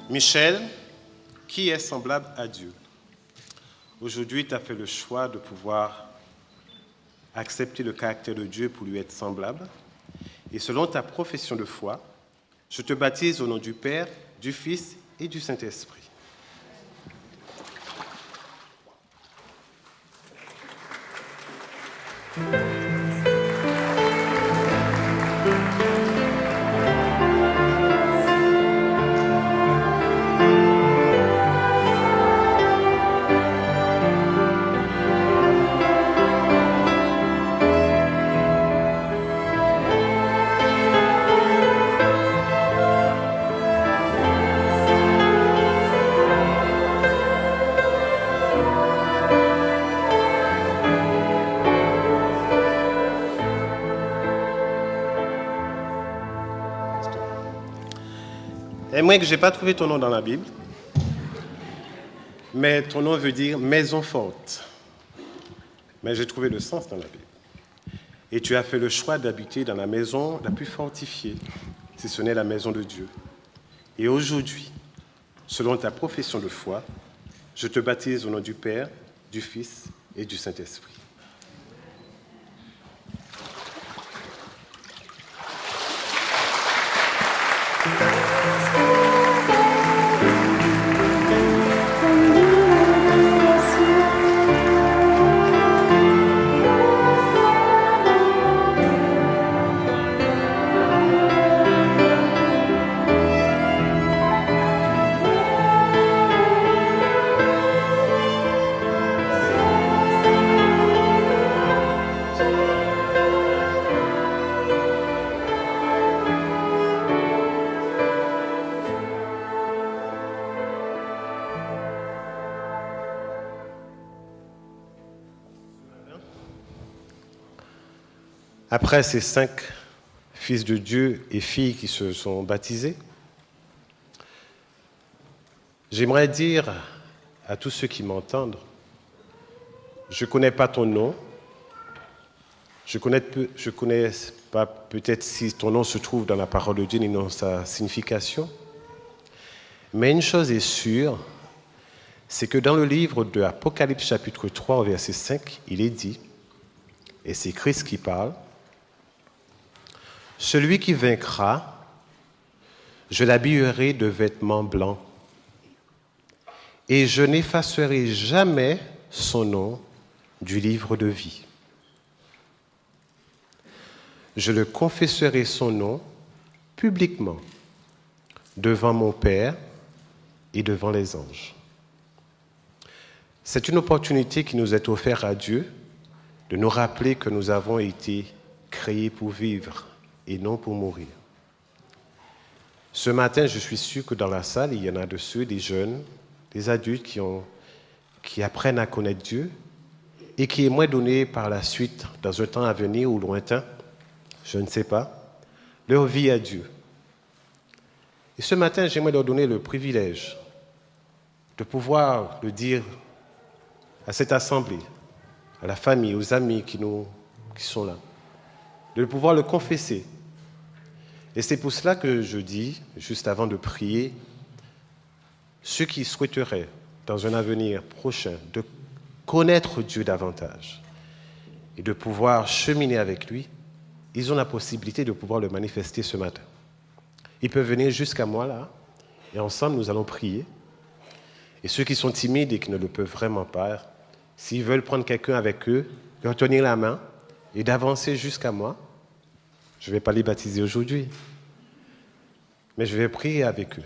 Michel, qui est semblable à Dieu? Aujourd'hui, tu as fait le choix de pouvoir accepter le caractère de Dieu pour lui être semblable. Et selon ta profession de foi, je te baptise au nom du Père, du Fils et du Saint-Esprit. Moi, que je n'ai pas trouvé ton nom dans la Bible, mais ton nom veut dire maison forte. Mais j'ai trouvé le sens dans la Bible. Et tu as fait le choix d'habiter dans la maison la plus fortifiée, si ce n'est la maison de Dieu. Et aujourd'hui, selon ta profession de foi, je te baptise au nom du Père, du Fils et du Saint-Esprit. Après ces 5 fils de Dieu et filles qui se sont baptisés, j'aimerais dire à tous ceux qui m'entendent, je ne connais pas ton nom, je connais pas peut-être si ton nom se trouve dans la parole de Dieu ni dans sa signification, mais une chose est sûre, c'est que dans le livre de Apocalypse chapitre 3 au verset 5, il est dit, et c'est Christ qui parle, « Celui qui vaincra, je l'habillerai de vêtements blancs, et je n'effacerai jamais son nom du livre de vie. Je le confesserai son nom publiquement devant mon Père et devant les anges. » C'est une opportunité qui nous est offerte à Dieu de nous rappeler que nous avons été créés pour vivre et non pour mourir. Ce matin, je suis sûr que dans la salle, il y en a de ceux, des jeunes, des adultes qui apprennent à connaître Dieu et qui aimeraient donner par la suite, dans un temps à venir ou lointain, je ne sais pas, leur vie à Dieu. Et ce matin, j'aimerais leur donner le privilège de pouvoir le dire à cette assemblée, à la famille, aux amis qui sont là, de pouvoir le confesser. Et c'est pour cela que je dis, juste avant de prier, ceux qui souhaiteraient, dans un avenir prochain, de connaître Dieu davantage et de pouvoir cheminer avec lui, ils ont la possibilité de pouvoir le manifester ce matin. Ils peuvent venir jusqu'à moi là, Et ensemble, nous allons prier. Et ceux qui sont timides et qui ne le peuvent vraiment pas, s'ils veulent prendre quelqu'un avec eux, leur tenir la main et d'avancer jusqu'à moi. Je ne vais pas les baptiser aujourd'hui, mais je vais prier avec eux.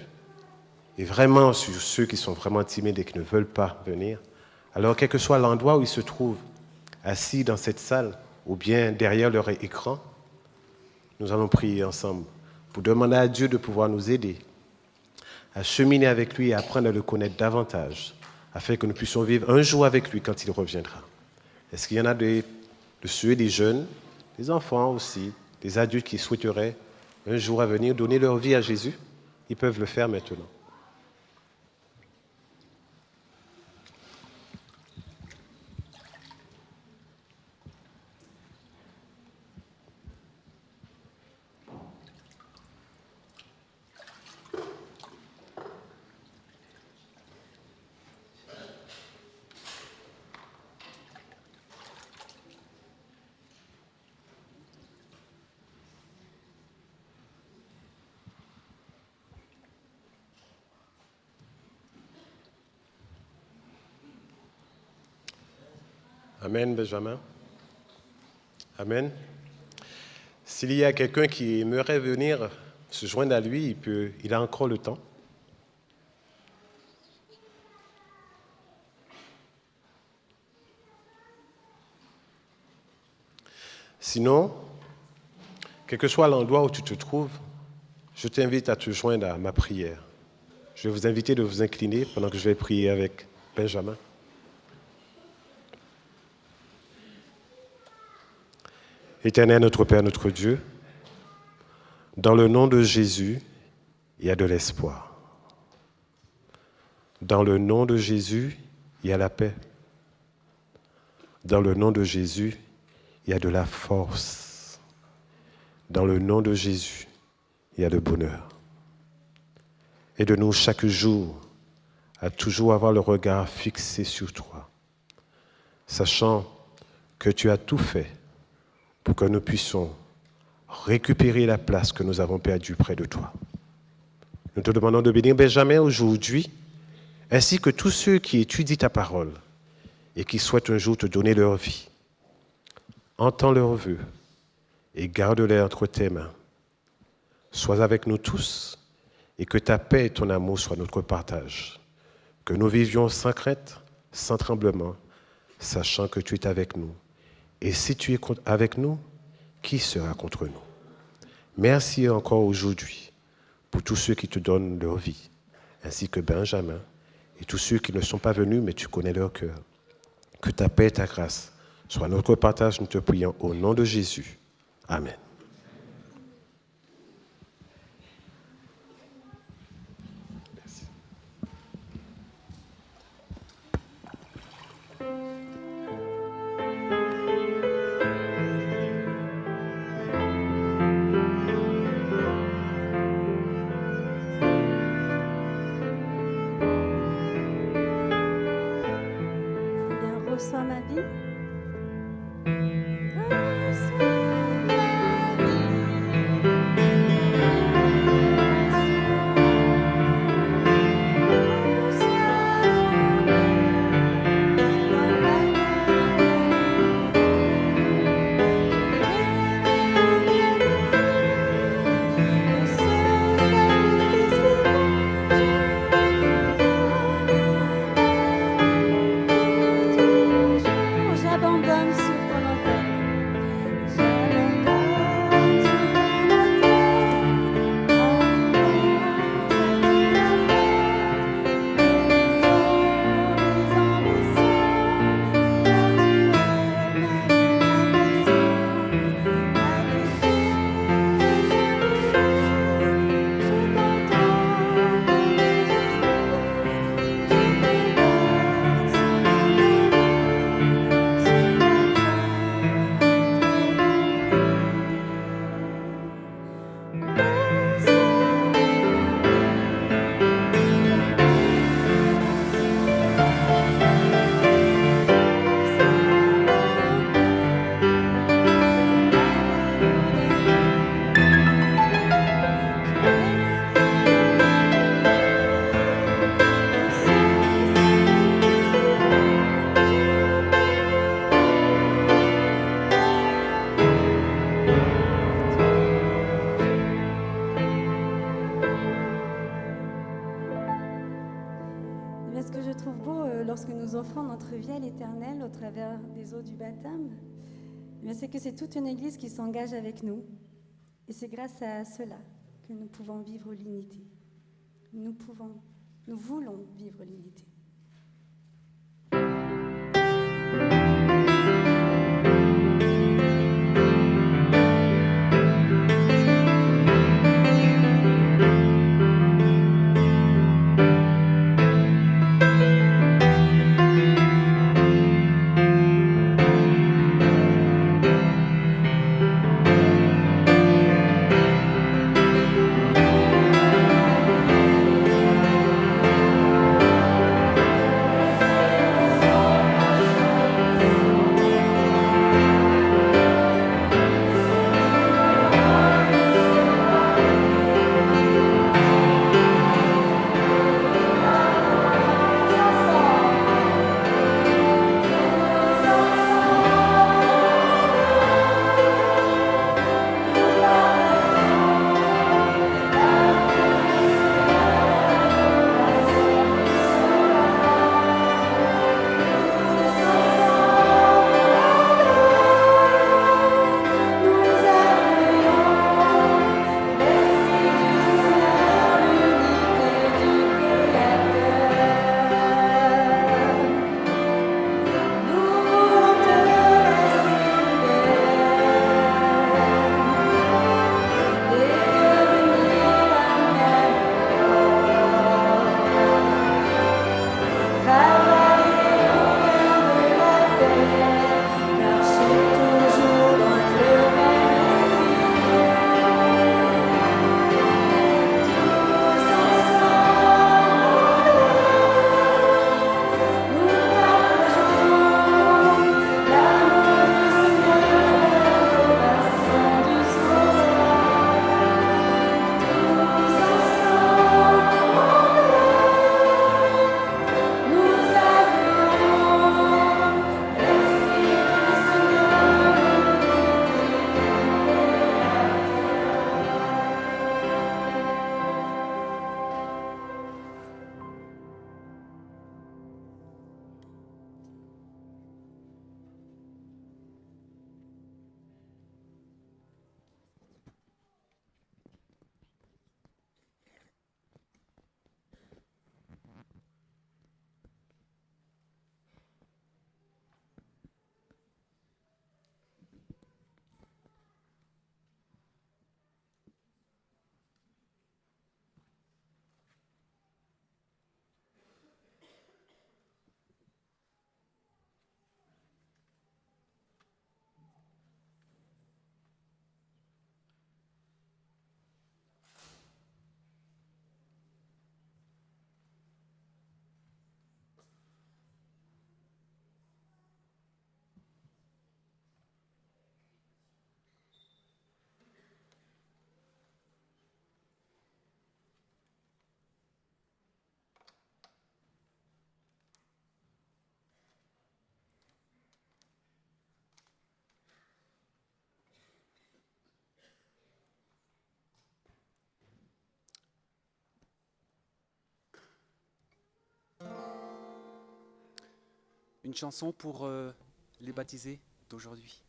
Et vraiment, sur ceux qui sont vraiment timides et qui ne veulent pas venir, alors quel que soit l'endroit où ils se trouvent, assis dans cette salle ou bien derrière leur écran, nous allons prier ensemble pour demander à Dieu de pouvoir nous aider à cheminer avec lui et apprendre à le connaître davantage, afin que nous puissions vivre un jour avec lui quand il reviendra. Est-ce qu'il y en a de ceux, des jeunes, des enfants aussi, des adultes qui souhaiteraient un jour à venir donner leur vie à Jésus? Ils peuvent le faire maintenant. Amen, Benjamin. Amen. S'il y a quelqu'un qui aimerait venir se joindre à lui, il a encore le temps. Sinon, quel que soit l'endroit où tu te trouves, je t'invite à te joindre à ma prière. Je vais vous inviter de vous incliner pendant que je vais prier avec Benjamin. Éternel, notre Père, notre Dieu, dans le nom de Jésus, il y a de l'espoir. Dans le nom de Jésus, il y a la paix. Dans le nom de Jésus, il y a de la force. Dans le nom de Jésus, il y a le bonheur. Aide-nous chaque jour à toujours avoir le regard fixé sur toi, sachant que tu as tout fait pour que nous puissions récupérer la place que nous avons perdue près de toi. Nous te demandons de bénir Benjamin aujourd'hui, ainsi que tous ceux qui étudient ta parole et qui souhaitent un jour te donner leur vie. Entends leurs vœux et garde-les entre tes mains. Sois avec nous tous et que ta paix et ton amour soient notre partage. Que nous vivions sans crainte, sans tremblement, sachant que tu es avec nous. Et si tu es avec nous, qui sera contre nous? Merci encore aujourd'hui pour tous ceux qui te donnent leur vie, ainsi que Benjamin et tous ceux qui ne sont pas venus, mais tu connais leur cœur. Que ta paix et ta grâce soient notre partage, nous te prions au nom de Jésus. Amen. Reçois ma vie. Toujours que je trouve beau lorsque nous offrons notre vie à l'Éternel au travers des eaux du baptême, c'est que c'est toute une Église qui s'engage avec nous. Et c'est grâce à cela que nous pouvons vivre l'unité. Nous voulons vivre l'unité. Une chanson pour les baptisés d'aujourd'hui.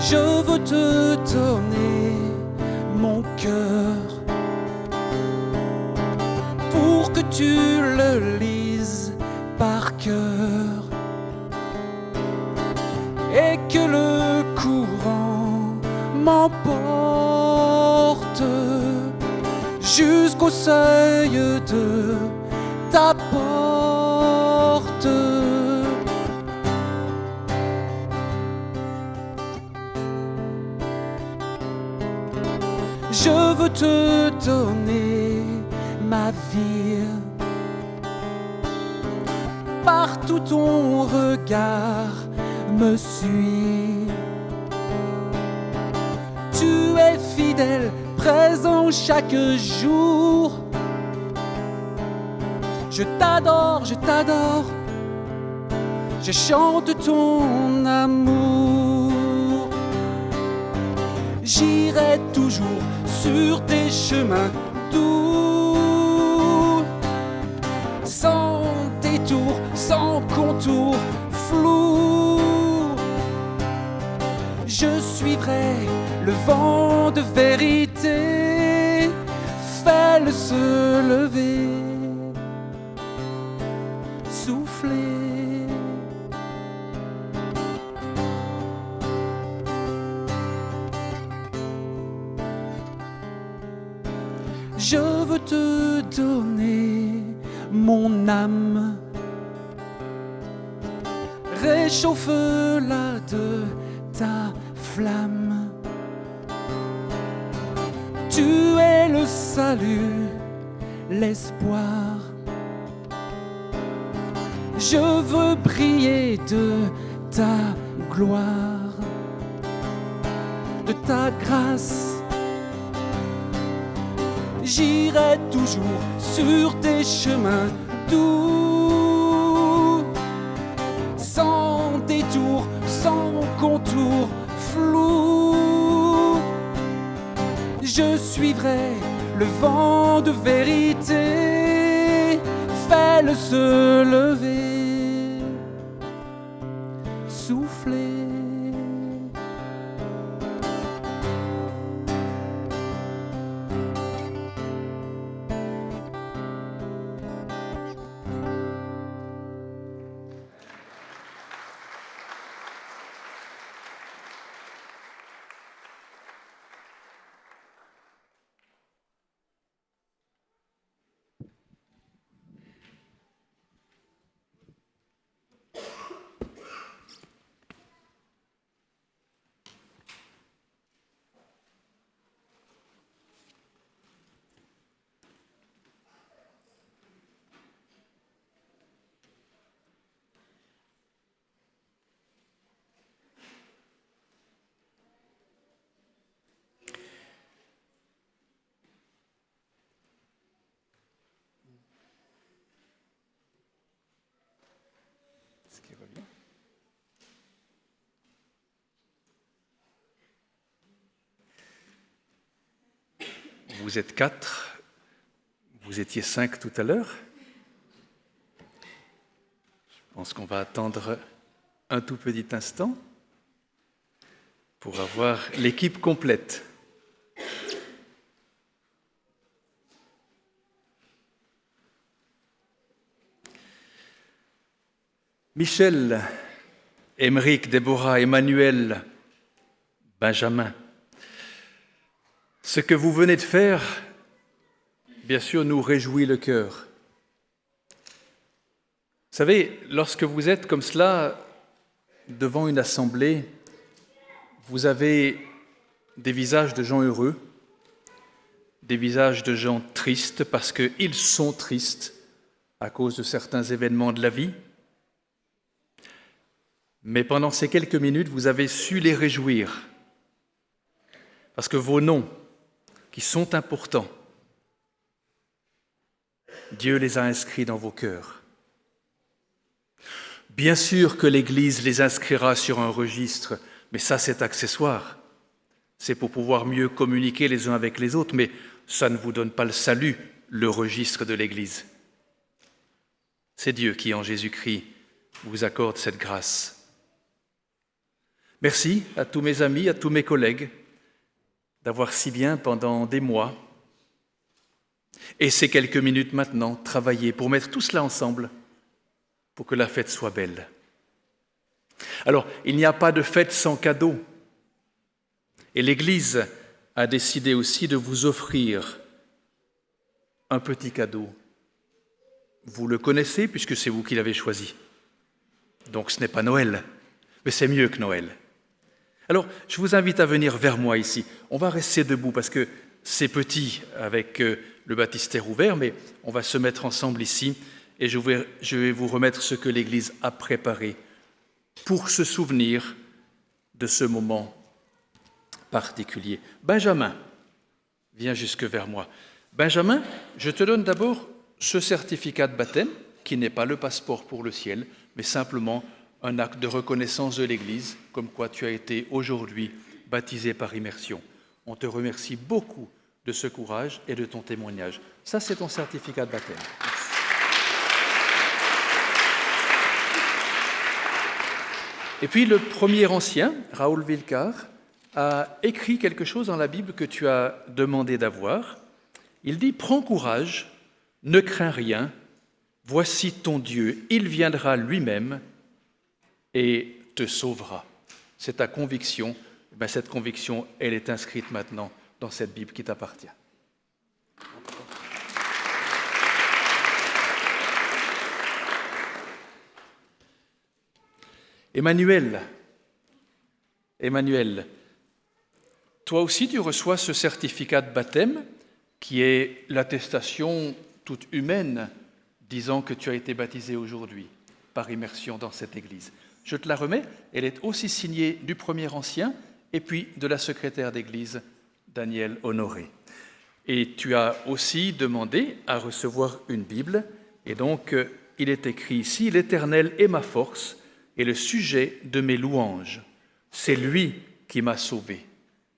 Je veux te donner mon cœur pour que tu le lises par cœur et que le courant m'emporte jusqu'au seuil de ta porte. Je veux te donner ma vie, partout ton regard me suit. Tu es fidèle, présent chaque jour. Je t'adore, je chante ton amour. J'irai toujours sur tes chemins doux, sans détour, sans contour flou. Je suivrai le vent de vérité, fais-le se lever, souffler. Je veux te donner mon âme, réchauffe-la de ta flamme. Tu es le salut, l'espoir. Je veux briller de ta gloire, de ta grâce. J'irai toujours sur tes chemins doux, sans détour, sans contour flou. Je suivrai le vent de vérité, fais-le se lever, souffler. Vous êtes 4, vous étiez 5 tout à l'heure. Je pense qu'on va attendre un tout petit instant pour avoir l'équipe complète. Michel, Émeric, Déborah, Emmanuel, Benjamin. Ce que vous venez de faire, bien sûr, nous réjouit le cœur. Vous savez, lorsque vous êtes comme cela devant une assemblée, vous avez des visages de gens heureux, des visages de gens tristes parce qu'ils sont tristes à cause de certains événements de la vie. Mais pendant ces quelques minutes, vous avez su les réjouir parce que vos noms, qui sont importants, Dieu les a inscrits dans vos cœurs. Bien sûr que l'Église les inscrira sur un registre, mais ça c'est accessoire. C'est pour pouvoir mieux communiquer les uns avec les autres, mais ça ne vous donne pas le salut, le registre de l'Église. C'est Dieu qui, en Jésus-Christ, vous accorde cette grâce. Merci à tous mes amis, à tous mes collègues, d'avoir si bien pendant des mois, et ces quelques minutes maintenant, travaillé pour mettre tout cela ensemble, pour que la fête soit belle. Alors, il n'y a pas de fête sans cadeau, et l'Église a décidé aussi de vous offrir un petit cadeau. Vous le connaissez puisque c'est vous qui l'avez choisi. Donc ce n'est pas Noël, mais c'est mieux que Noël. Alors, je vous invite à venir vers moi ici. On va rester debout parce que c'est petit avec le baptistère ouvert, mais on va se mettre ensemble ici et je vais vous remettre ce que l'Église a préparé pour se souvenir de ce moment particulier. Benjamin, viens jusque vers moi. Benjamin, je te donne d'abord ce certificat de baptême, qui n'est pas le passeport pour le ciel, mais simplement un acte de reconnaissance de l'Église, comme quoi tu as été aujourd'hui baptisé par immersion. On te remercie beaucoup de ce courage et de ton témoignage. Ça, c'est ton certificat de baptême. Et puis le premier ancien, Raoul Vilcar, a écrit quelque chose dans la Bible que tu as demandé d'avoir. Il dit « Prends courage, ne crains rien, voici ton Dieu, il viendra lui-même et te sauvera. » C'est ta conviction. Ben, cette conviction, elle est inscrite maintenant dans cette Bible qui t'appartient. Emmanuel, toi aussi tu reçois ce certificat de baptême qui est l'attestation toute humaine disant que tu as été baptisé aujourd'hui par immersion dans cette église. Je te la remets, elle est aussi signée du premier ancien et puis de la secrétaire d'église, Daniel Honoré. Et tu as aussi demandé à recevoir une Bible, et donc il est écrit ici « L'Éternel est ma force et le sujet de mes louanges. C'est lui qui m'a sauvé. »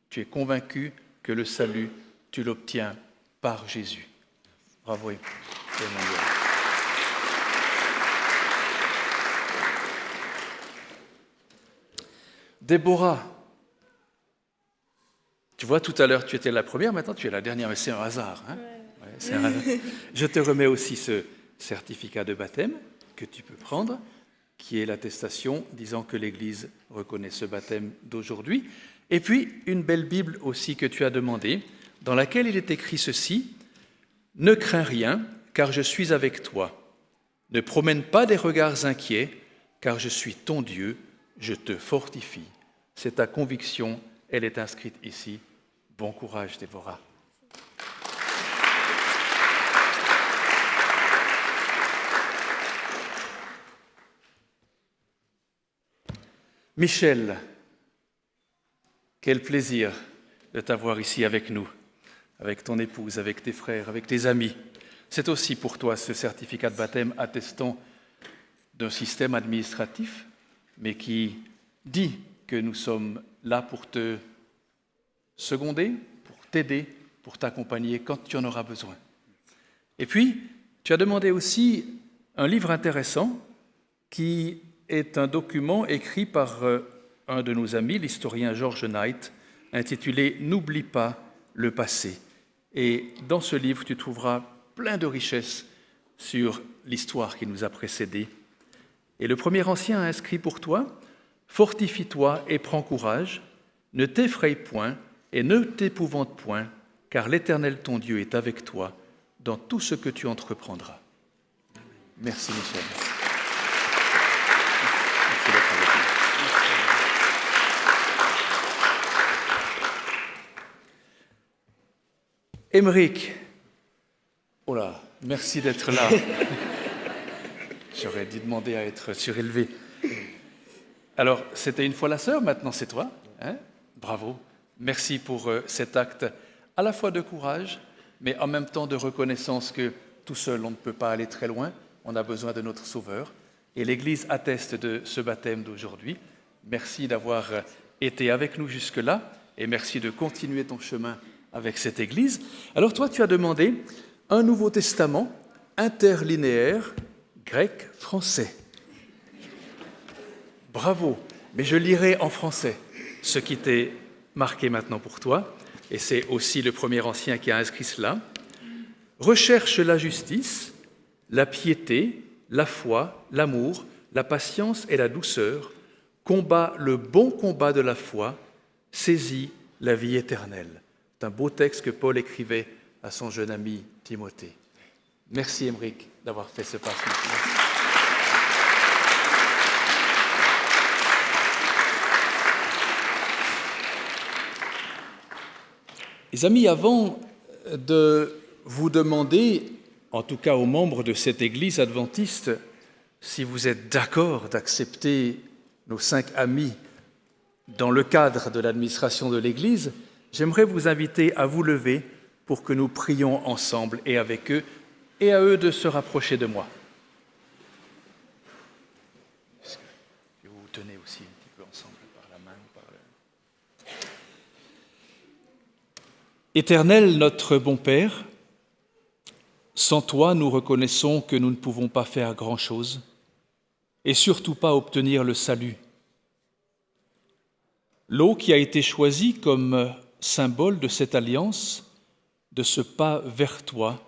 Tu es convaincu que le salut, tu l'obtiens par Jésus. Bravo, Emmanuel. Déborah, tu vois, tout à l'heure, tu étais la première, maintenant tu es la dernière, mais c'est un hasard. Hein? Ouais, c'est un hasard. Je te remets aussi ce certificat de baptême que tu peux prendre, qui est l'attestation disant que l'Église reconnaît ce baptême d'aujourd'hui. Et puis, une belle Bible aussi que tu as demandée, dans laquelle il est écrit ceci, « Ne crains rien, car je suis avec toi. Ne promène pas des regards inquiets, car je suis ton Dieu, je te fortifie. » C'est ta conviction, elle est inscrite ici. Bon courage, Déborah. Michel, quel plaisir de t'avoir ici avec nous, avec ton épouse, avec tes frères, avec tes amis. C'est aussi pour toi ce certificat de baptême attestant d'un système administratif, mais qui dit que nous sommes là pour te seconder, pour t'aider, pour t'accompagner quand tu en auras besoin. Et puis, tu as demandé aussi un livre intéressant qui est un document écrit par un de nos amis, l'historien George Knight, intitulé « N'oublie pas le passé ». Et dans ce livre, tu trouveras plein de richesses sur l'histoire qui nous a précédés. Et le premier ancien a inscrit pour toi « Fortifie-toi et prends courage, ne t'effraie point et ne t'épouvante point, car l'Éternel ton Dieu est avec toi dans tout ce que tu entreprendras. » Merci Michel. Merci d'être avec nous. Émeric, oh là, merci d'être là. J'aurais dû demander à être surélevé. Alors, c'était une fois la sœur, maintenant c'est toi. Hein? Bravo. Merci pour cet acte à la fois de courage, mais en même temps de reconnaissance que tout seul, on ne peut pas aller très loin. On a besoin de notre Sauveur. Et l'Église atteste de ce baptême d'aujourd'hui. Merci d'avoir été avec nous jusque-là et merci de continuer ton chemin avec cette Église. Alors toi, tu as demandé un Nouveau Testament interlinéaire grec-français. Bravo, mais je lirai en français ce qui t'est marqué maintenant pour toi, et c'est aussi le premier ancien qui a inscrit cela. Recherche la justice, la piété, la foi, l'amour, la patience et la douceur, combat le bon combat de la foi, saisis la vie éternelle. C'est un beau texte que Paul écrivait à son jeune ami Timothée. Merci Émeric d'avoir fait ce pas. Les amis, avant de vous demander en tout cas aux membres de cette Église adventiste, si vous êtes d'accord d'accepter nos 5 amis dans le cadre de l'administration de l'Église, j'aimerais vous inviter à vous lever pour que nous prions ensemble et avec eux, et à eux de se rapprocher de moi. Vous vous tenez aussi un petit peu ensemble par la main. Éternel, notre bon Père, sans toi, nous reconnaissons que nous ne pouvons pas faire grand-chose et surtout pas obtenir le salut. L'eau qui a été choisie comme symbole de cette alliance, de ce pas vers toi,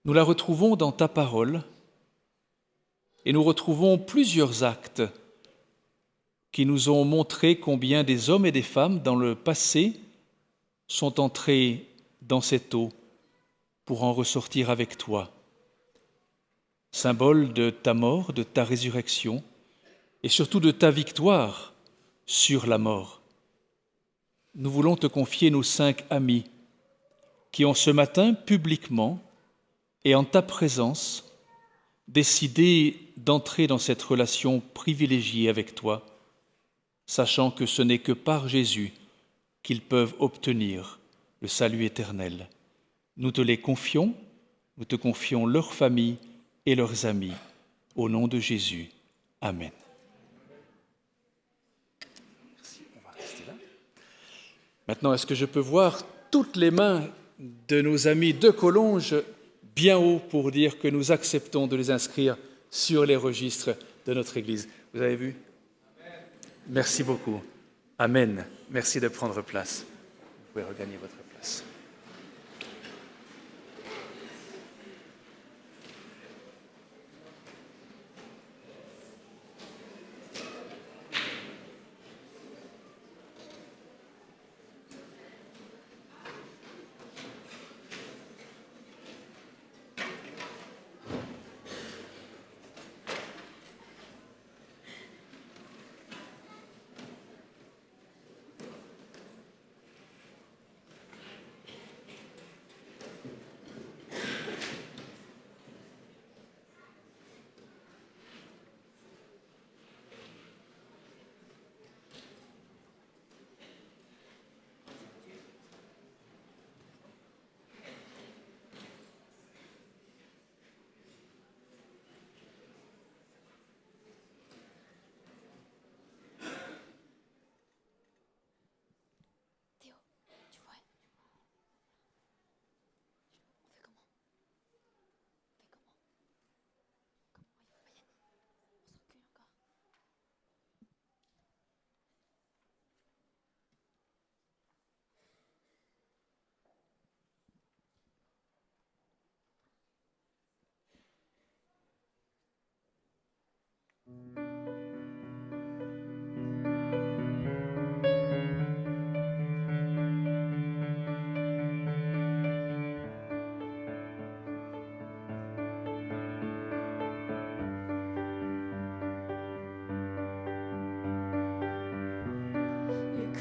nous la retrouvons dans ta parole et nous retrouvons plusieurs actes qui nous ont montré combien des hommes et des femmes dans le passé sont entrés dans cette eau pour en ressortir avec toi. Symbole de ta mort, de ta résurrection et surtout de ta victoire sur la mort. Nous voulons te confier nos 5 amis qui ont ce matin publiquement et en ta présence décidé d'entrer dans cette relation privilégiée avec toi, sachant que ce n'est que par Jésus qu'ils peuvent obtenir le salut éternel. Nous te les confions, nous te confions leurs familles et leurs amis. Au nom de Jésus. Amen. Merci, on va rester là. Maintenant, est-ce que je peux voir toutes les mains de nos amis de Collonges bien haut pour dire que nous acceptons de les inscrire sur les registres de notre Église? Vous avez vu? Amen. Merci beaucoup. Amen. Merci de prendre place. Vous pouvez regagner votre place.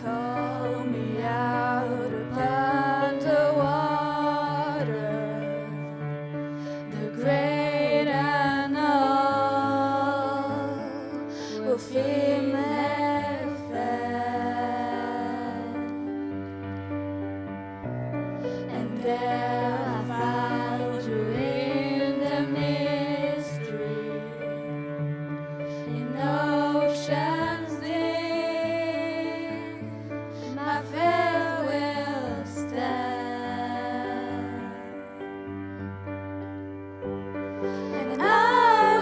Call me out upon the water, the great and all will fill my fire, and there I found you in the mystery, in oceans deep. My faith will stand, and I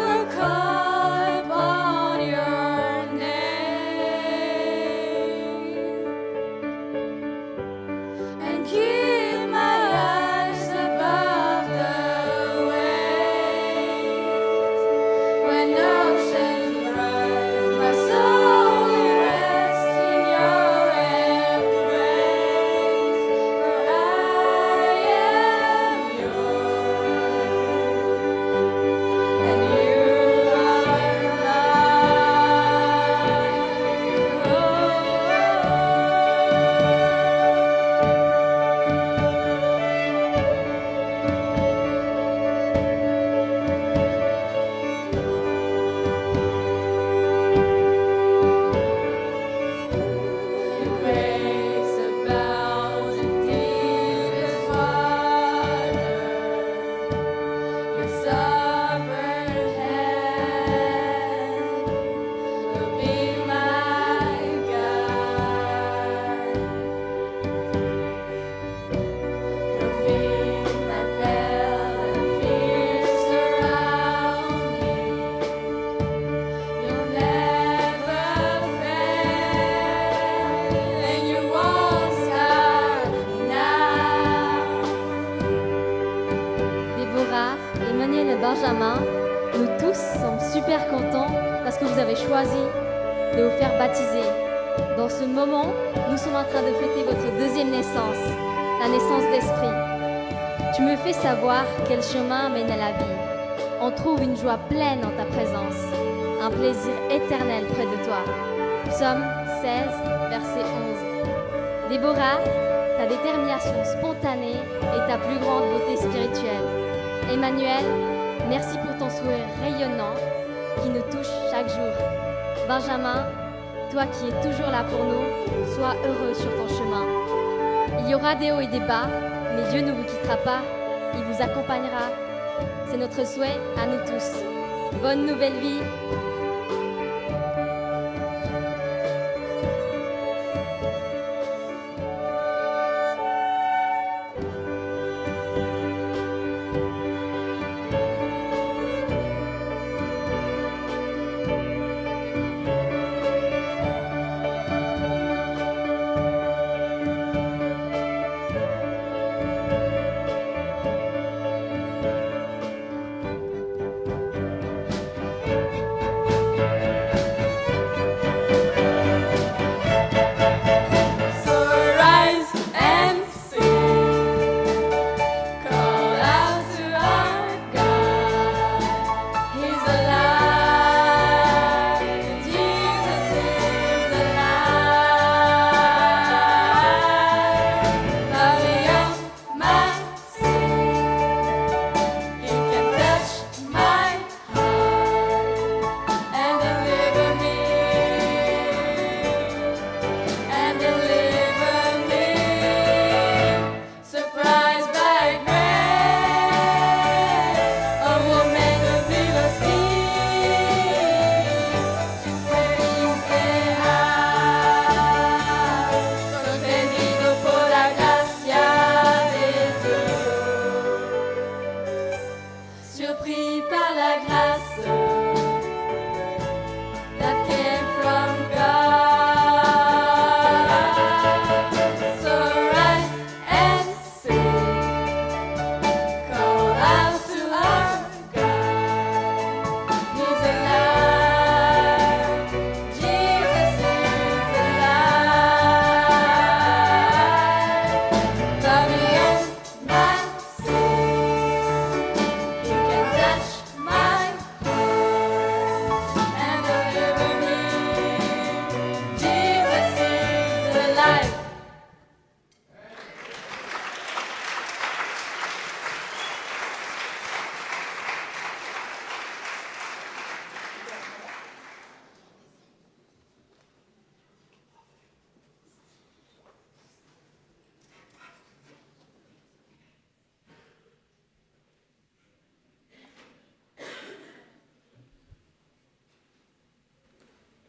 will call upon your name. que vous avez choisi de vous faire baptiser. Dans ce moment, nous sommes en train de fêter votre deuxième naissance, la naissance d'esprit. Tu me fais savoir quel chemin mène à la vie. On trouve une joie pleine en ta présence, un plaisir éternel près de toi. Psaume 16, verset 11. Déborah, ta détermination spontanée est ta plus grande beauté spirituelle. Emmanuel, merci pour ton sourire rayonnant qui nous touche chaque jour. Benjamin, toi qui es toujours là pour nous, sois heureux sur ton chemin. Il y aura des hauts et des bas, mais Dieu ne vous quittera pas, il vous accompagnera. C'est notre souhait à nous tous. Bonne nouvelle vie!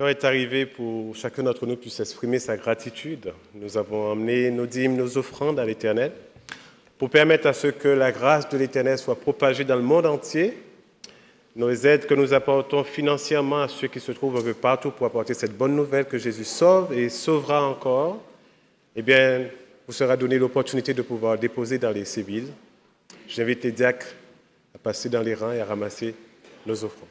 L'heure est arrivée pour chacun d'entre nous puisse exprimer sa gratitude. Nous avons emmené nos dîmes, nos offrandes à l'Éternel pour permettre à ce que la grâce de l'Éternel soit propagée dans le monde entier. Nos aides que nous apportons financièrement à ceux qui se trouvent un peu partout pour apporter cette bonne nouvelle que Jésus sauve et sauvera encore, eh bien, vous sera donné l'opportunité de pouvoir déposer dans les sébiles. J'invite les diacres à passer dans les rangs et à ramasser nos offrandes.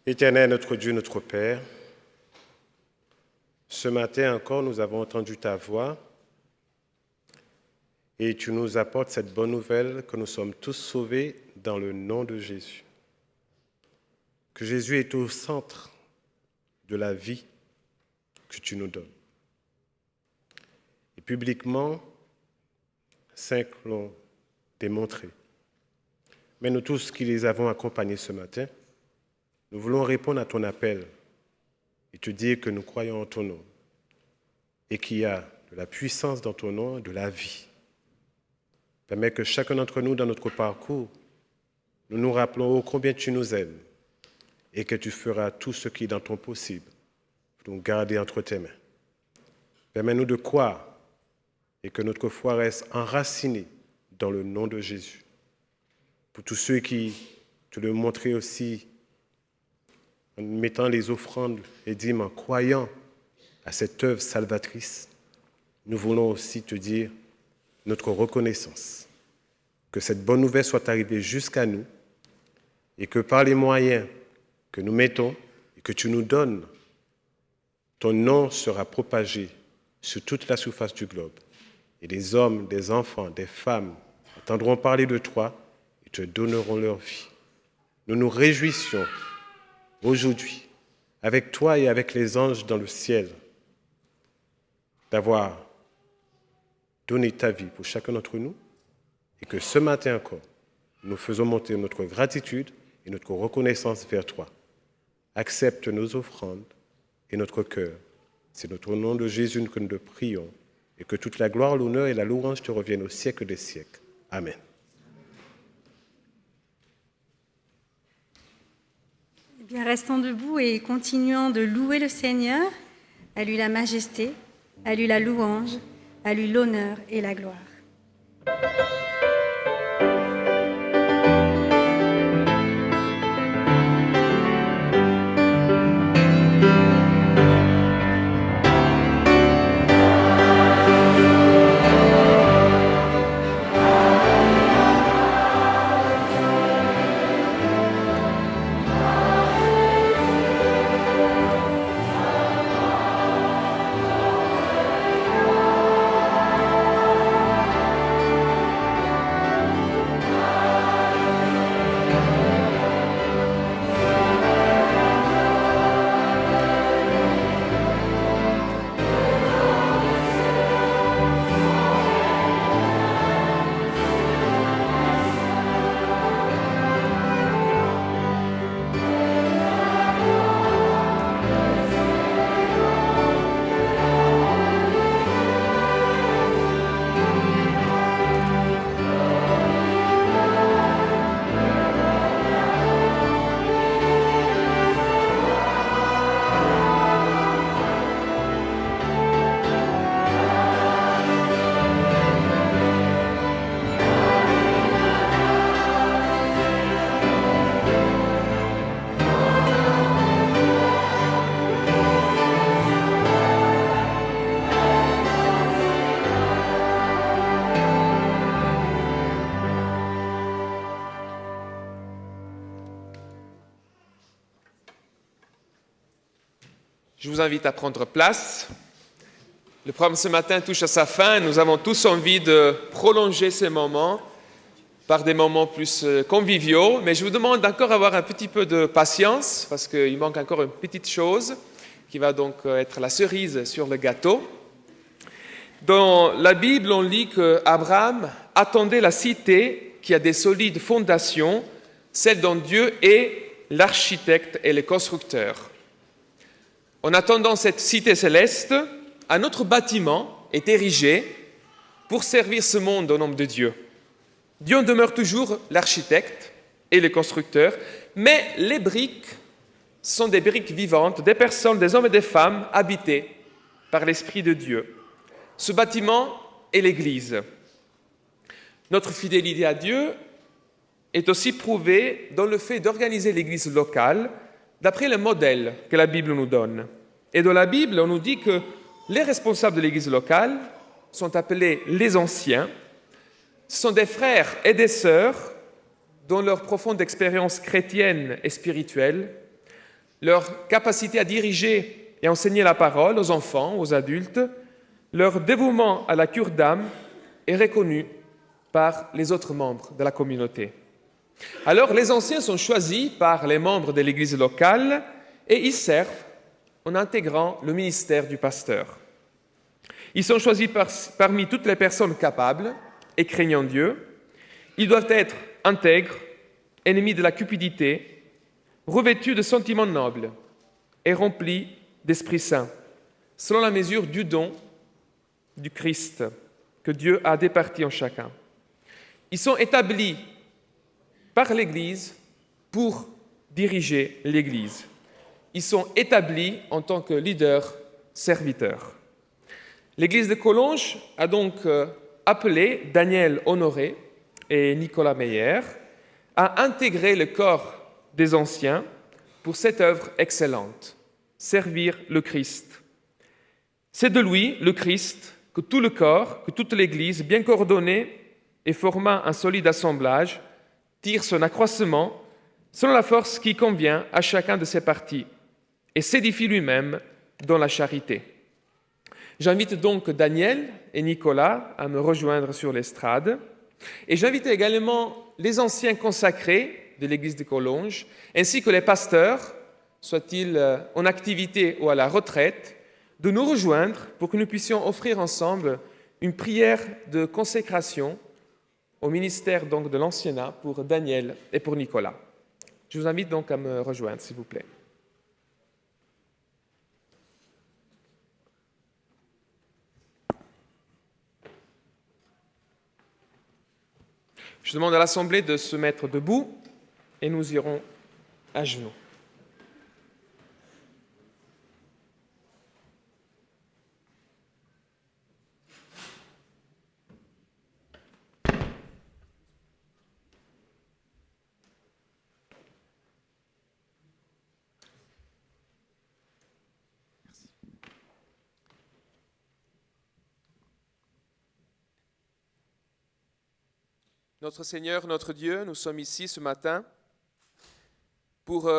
Éternel, notre Dieu, notre Père, ce matin encore, nous avons entendu ta voix et tu nous apportes cette bonne nouvelle que nous sommes tous sauvés dans le nom de Jésus. Que Jésus est au centre de la vie que tu nous donnes. Et publiquement, 5 l'ont démontré. Mais nous tous qui les avons accompagnés ce matin, nous voulons répondre à ton appel et te dire que nous croyons en ton nom et qu'il y a de la puissance dans ton nom et de la vie. Permets que chacun d'entre nous, dans notre parcours, nous nous rappelons ô combien tu nous aimes et que tu feras tout ce qui est dans ton possible pour nous garder entre tes mains. Permets-nous de croire et que notre foi reste enracinée dans le nom de Jésus. Pour tous ceux qui te le montraient aussi en mettant les offrandes et dîmes, en croyant à cette œuvre salvatrice, nous voulons aussi te dire notre reconnaissance. Que cette bonne nouvelle soit arrivée jusqu'à nous et que par les moyens que nous mettons et que tu nous donnes, ton nom sera propagé sur toute la surface du globe. Et des hommes, des enfants, des femmes entendront parler de toi et te donneront leur vie. Nous nous réjouissons aujourd'hui, avec toi et avec les anges dans le ciel, d'avoir donné ta vie pour chacun d'entre nous et que ce matin encore, nous faisons monter notre gratitude et notre reconnaissance vers toi. Accepte nos offrandes et notre cœur. C'est notre nom de Jésus que nous te prions et que toute la gloire, l'honneur et la louange te reviennent au siècle des siècles. Amen. Eh bien, restons debout et continuons de louer le Seigneur. À lui la majesté, à lui la louange, à lui l'honneur et la gloire. Je vous invite à prendre place. Le programme ce matin touche à sa fin et nous avons tous envie de prolonger ces moments par des moments plus conviviaux. Mais je vous demande encore d'avoir un petit peu de patience parce qu'il manque encore une petite chose qui va donc être la cerise sur le gâteau. Dans la Bible, on lit qu'Abraham attendait la cité qui a des solides fondations, celle dont Dieu est l'architecte et le constructeur. En attendant cette cité céleste, un autre bâtiment est érigé pour servir ce monde au nom de Dieu. Dieu demeure toujours l'architecte et le constructeur, mais les briques sont des briques vivantes, des personnes, des hommes et des femmes habités par l'Esprit de Dieu. Ce bâtiment est l'Église. Notre fidélité à Dieu est aussi prouvée dans le fait d'organiser l'Église locale d'après le modèle que la Bible nous donne. Et dans la Bible, on nous dit que les responsables de l'Église locale sont appelés les anciens. Ce sont des frères et des sœurs dont leur profonde expérience chrétienne et spirituelle leur capacité à diriger et enseigner la parole aux enfants, aux adultes, leur dévouement à la cure d'âme est reconnu par les autres membres de la communauté. Alors, les anciens sont choisis par les membres de l'Église locale et ils servent en intégrant le ministère du pasteur. Ils sont choisis parmi toutes les personnes capables et craignant Dieu. Ils doivent être intègres, ennemis de la cupidité, revêtus de sentiments nobles et remplis d'Esprit Saint, selon la mesure du don du Christ que Dieu a départi en chacun. Ils sont établis par l'Église pour diriger l'Église. Ils sont établis en tant que leaders, serviteurs. L'Église de Collonges a donc appelé Daniel Honoré et Nicolas Meyer à intégrer le corps des anciens pour cette œuvre excellente, servir le Christ. C'est de lui, le Christ, que tout le corps, que toute l'Église, bien coordonnée et formant un solide assemblage, tire son accroissement selon la force qui convient à chacun de ses parties et s'édifie lui-même dans la charité. J'invite donc Daniel et Nicolas à me rejoindre sur l'estrade et j'invite également les anciens consacrés de l'Église de Collonges ainsi que les pasteurs, soient-ils en activité ou à la retraite, de nous rejoindre pour que nous puissions offrir ensemble une prière de consécration au ministère donc de l'anciennat pour Daniel et pour Nicolas. Je vous invite donc à me rejoindre, s'il vous plaît. Je demande à l'Assemblée de se mettre debout et nous irons à genoux. Notre Seigneur, notre Dieu, nous sommes ici ce matin pour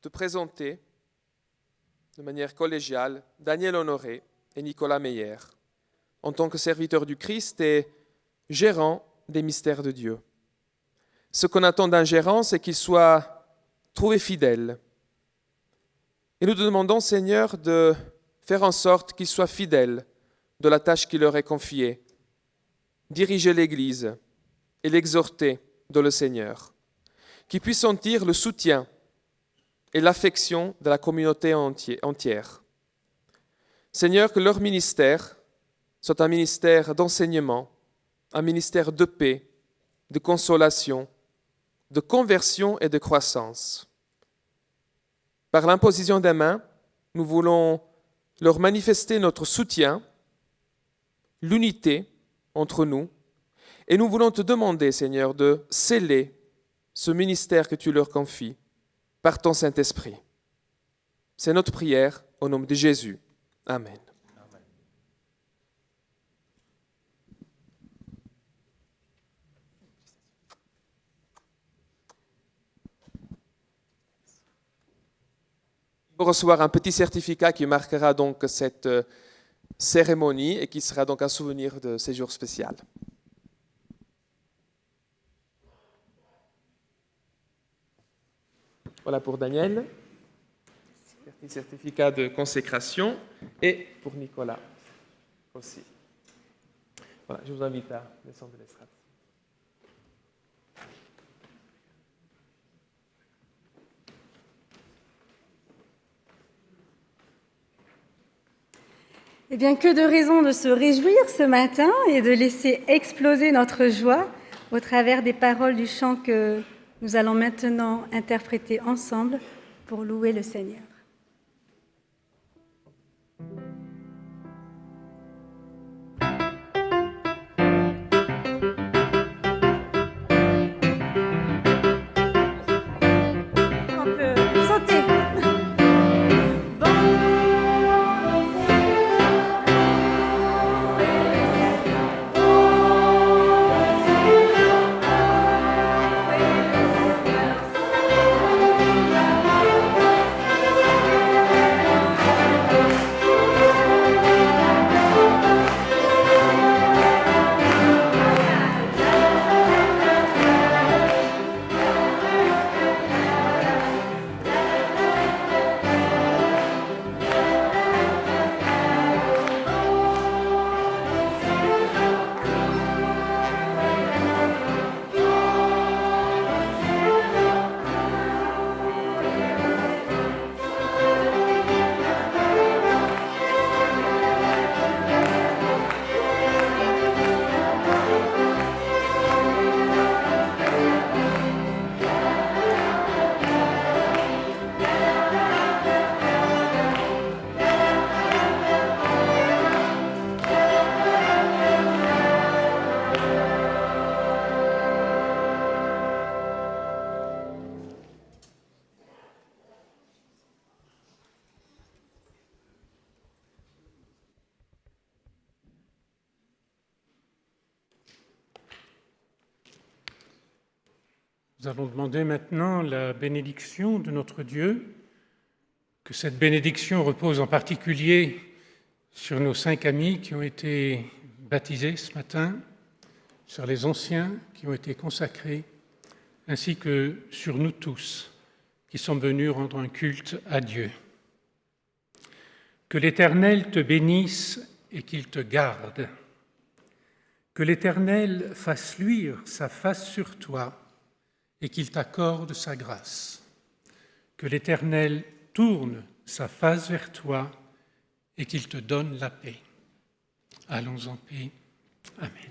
te présenter de manière collégiale Daniel Honoré et Nicolas Meyer en tant que serviteurs du Christ et gérants des mystères de Dieu. Ce qu'on attend d'un gérant, c'est qu'il soit trouvé fidèle. Et nous te demandons, Seigneur, de faire en sorte qu'il soit fidèle de la tâche qui leur est confiée, diriger l'Église et l'exhorter dans le Seigneur, qu'ils puissent sentir le soutien et l'affection de la communauté entière. Seigneur, que leur ministère soit un ministère d'enseignement, un ministère de paix, de consolation, de conversion et de croissance. Par l'imposition des mains, nous voulons leur manifester notre soutien, l'unité entre nous, et nous voulons te demander, Seigneur, de sceller ce ministère que tu leur confies par ton Saint-Esprit. C'est notre prière au nom de Jésus. Amen. Vous recevoir un petit certificat qui marquera donc cette cérémonie et qui sera donc un souvenir de ces jours spéciaux. Voilà pour Daniel, petit certificat de consécration, et pour Nicolas aussi. Voilà, je vous invite à descendre de l'estrade. Eh bien, que de raisons de se réjouir ce matin et de laisser exploser notre joie au travers des paroles du chant que nous allons maintenant interpréter ensemble pour louer le Seigneur. Bye. Nous allons demander maintenant la bénédiction de notre Dieu, que cette bénédiction repose en particulier sur nos 5 amis qui ont été baptisés ce matin, sur les anciens qui ont été consacrés, ainsi que sur nous tous qui sommes venus rendre un culte à Dieu. Que l'Éternel te bénisse et qu'il te garde. Que l'Éternel fasse luire sa face sur toi et qu'il t'accorde sa grâce. Que l'Éternel tourne sa face vers toi et qu'il te donne la paix. Allons en paix. Amen.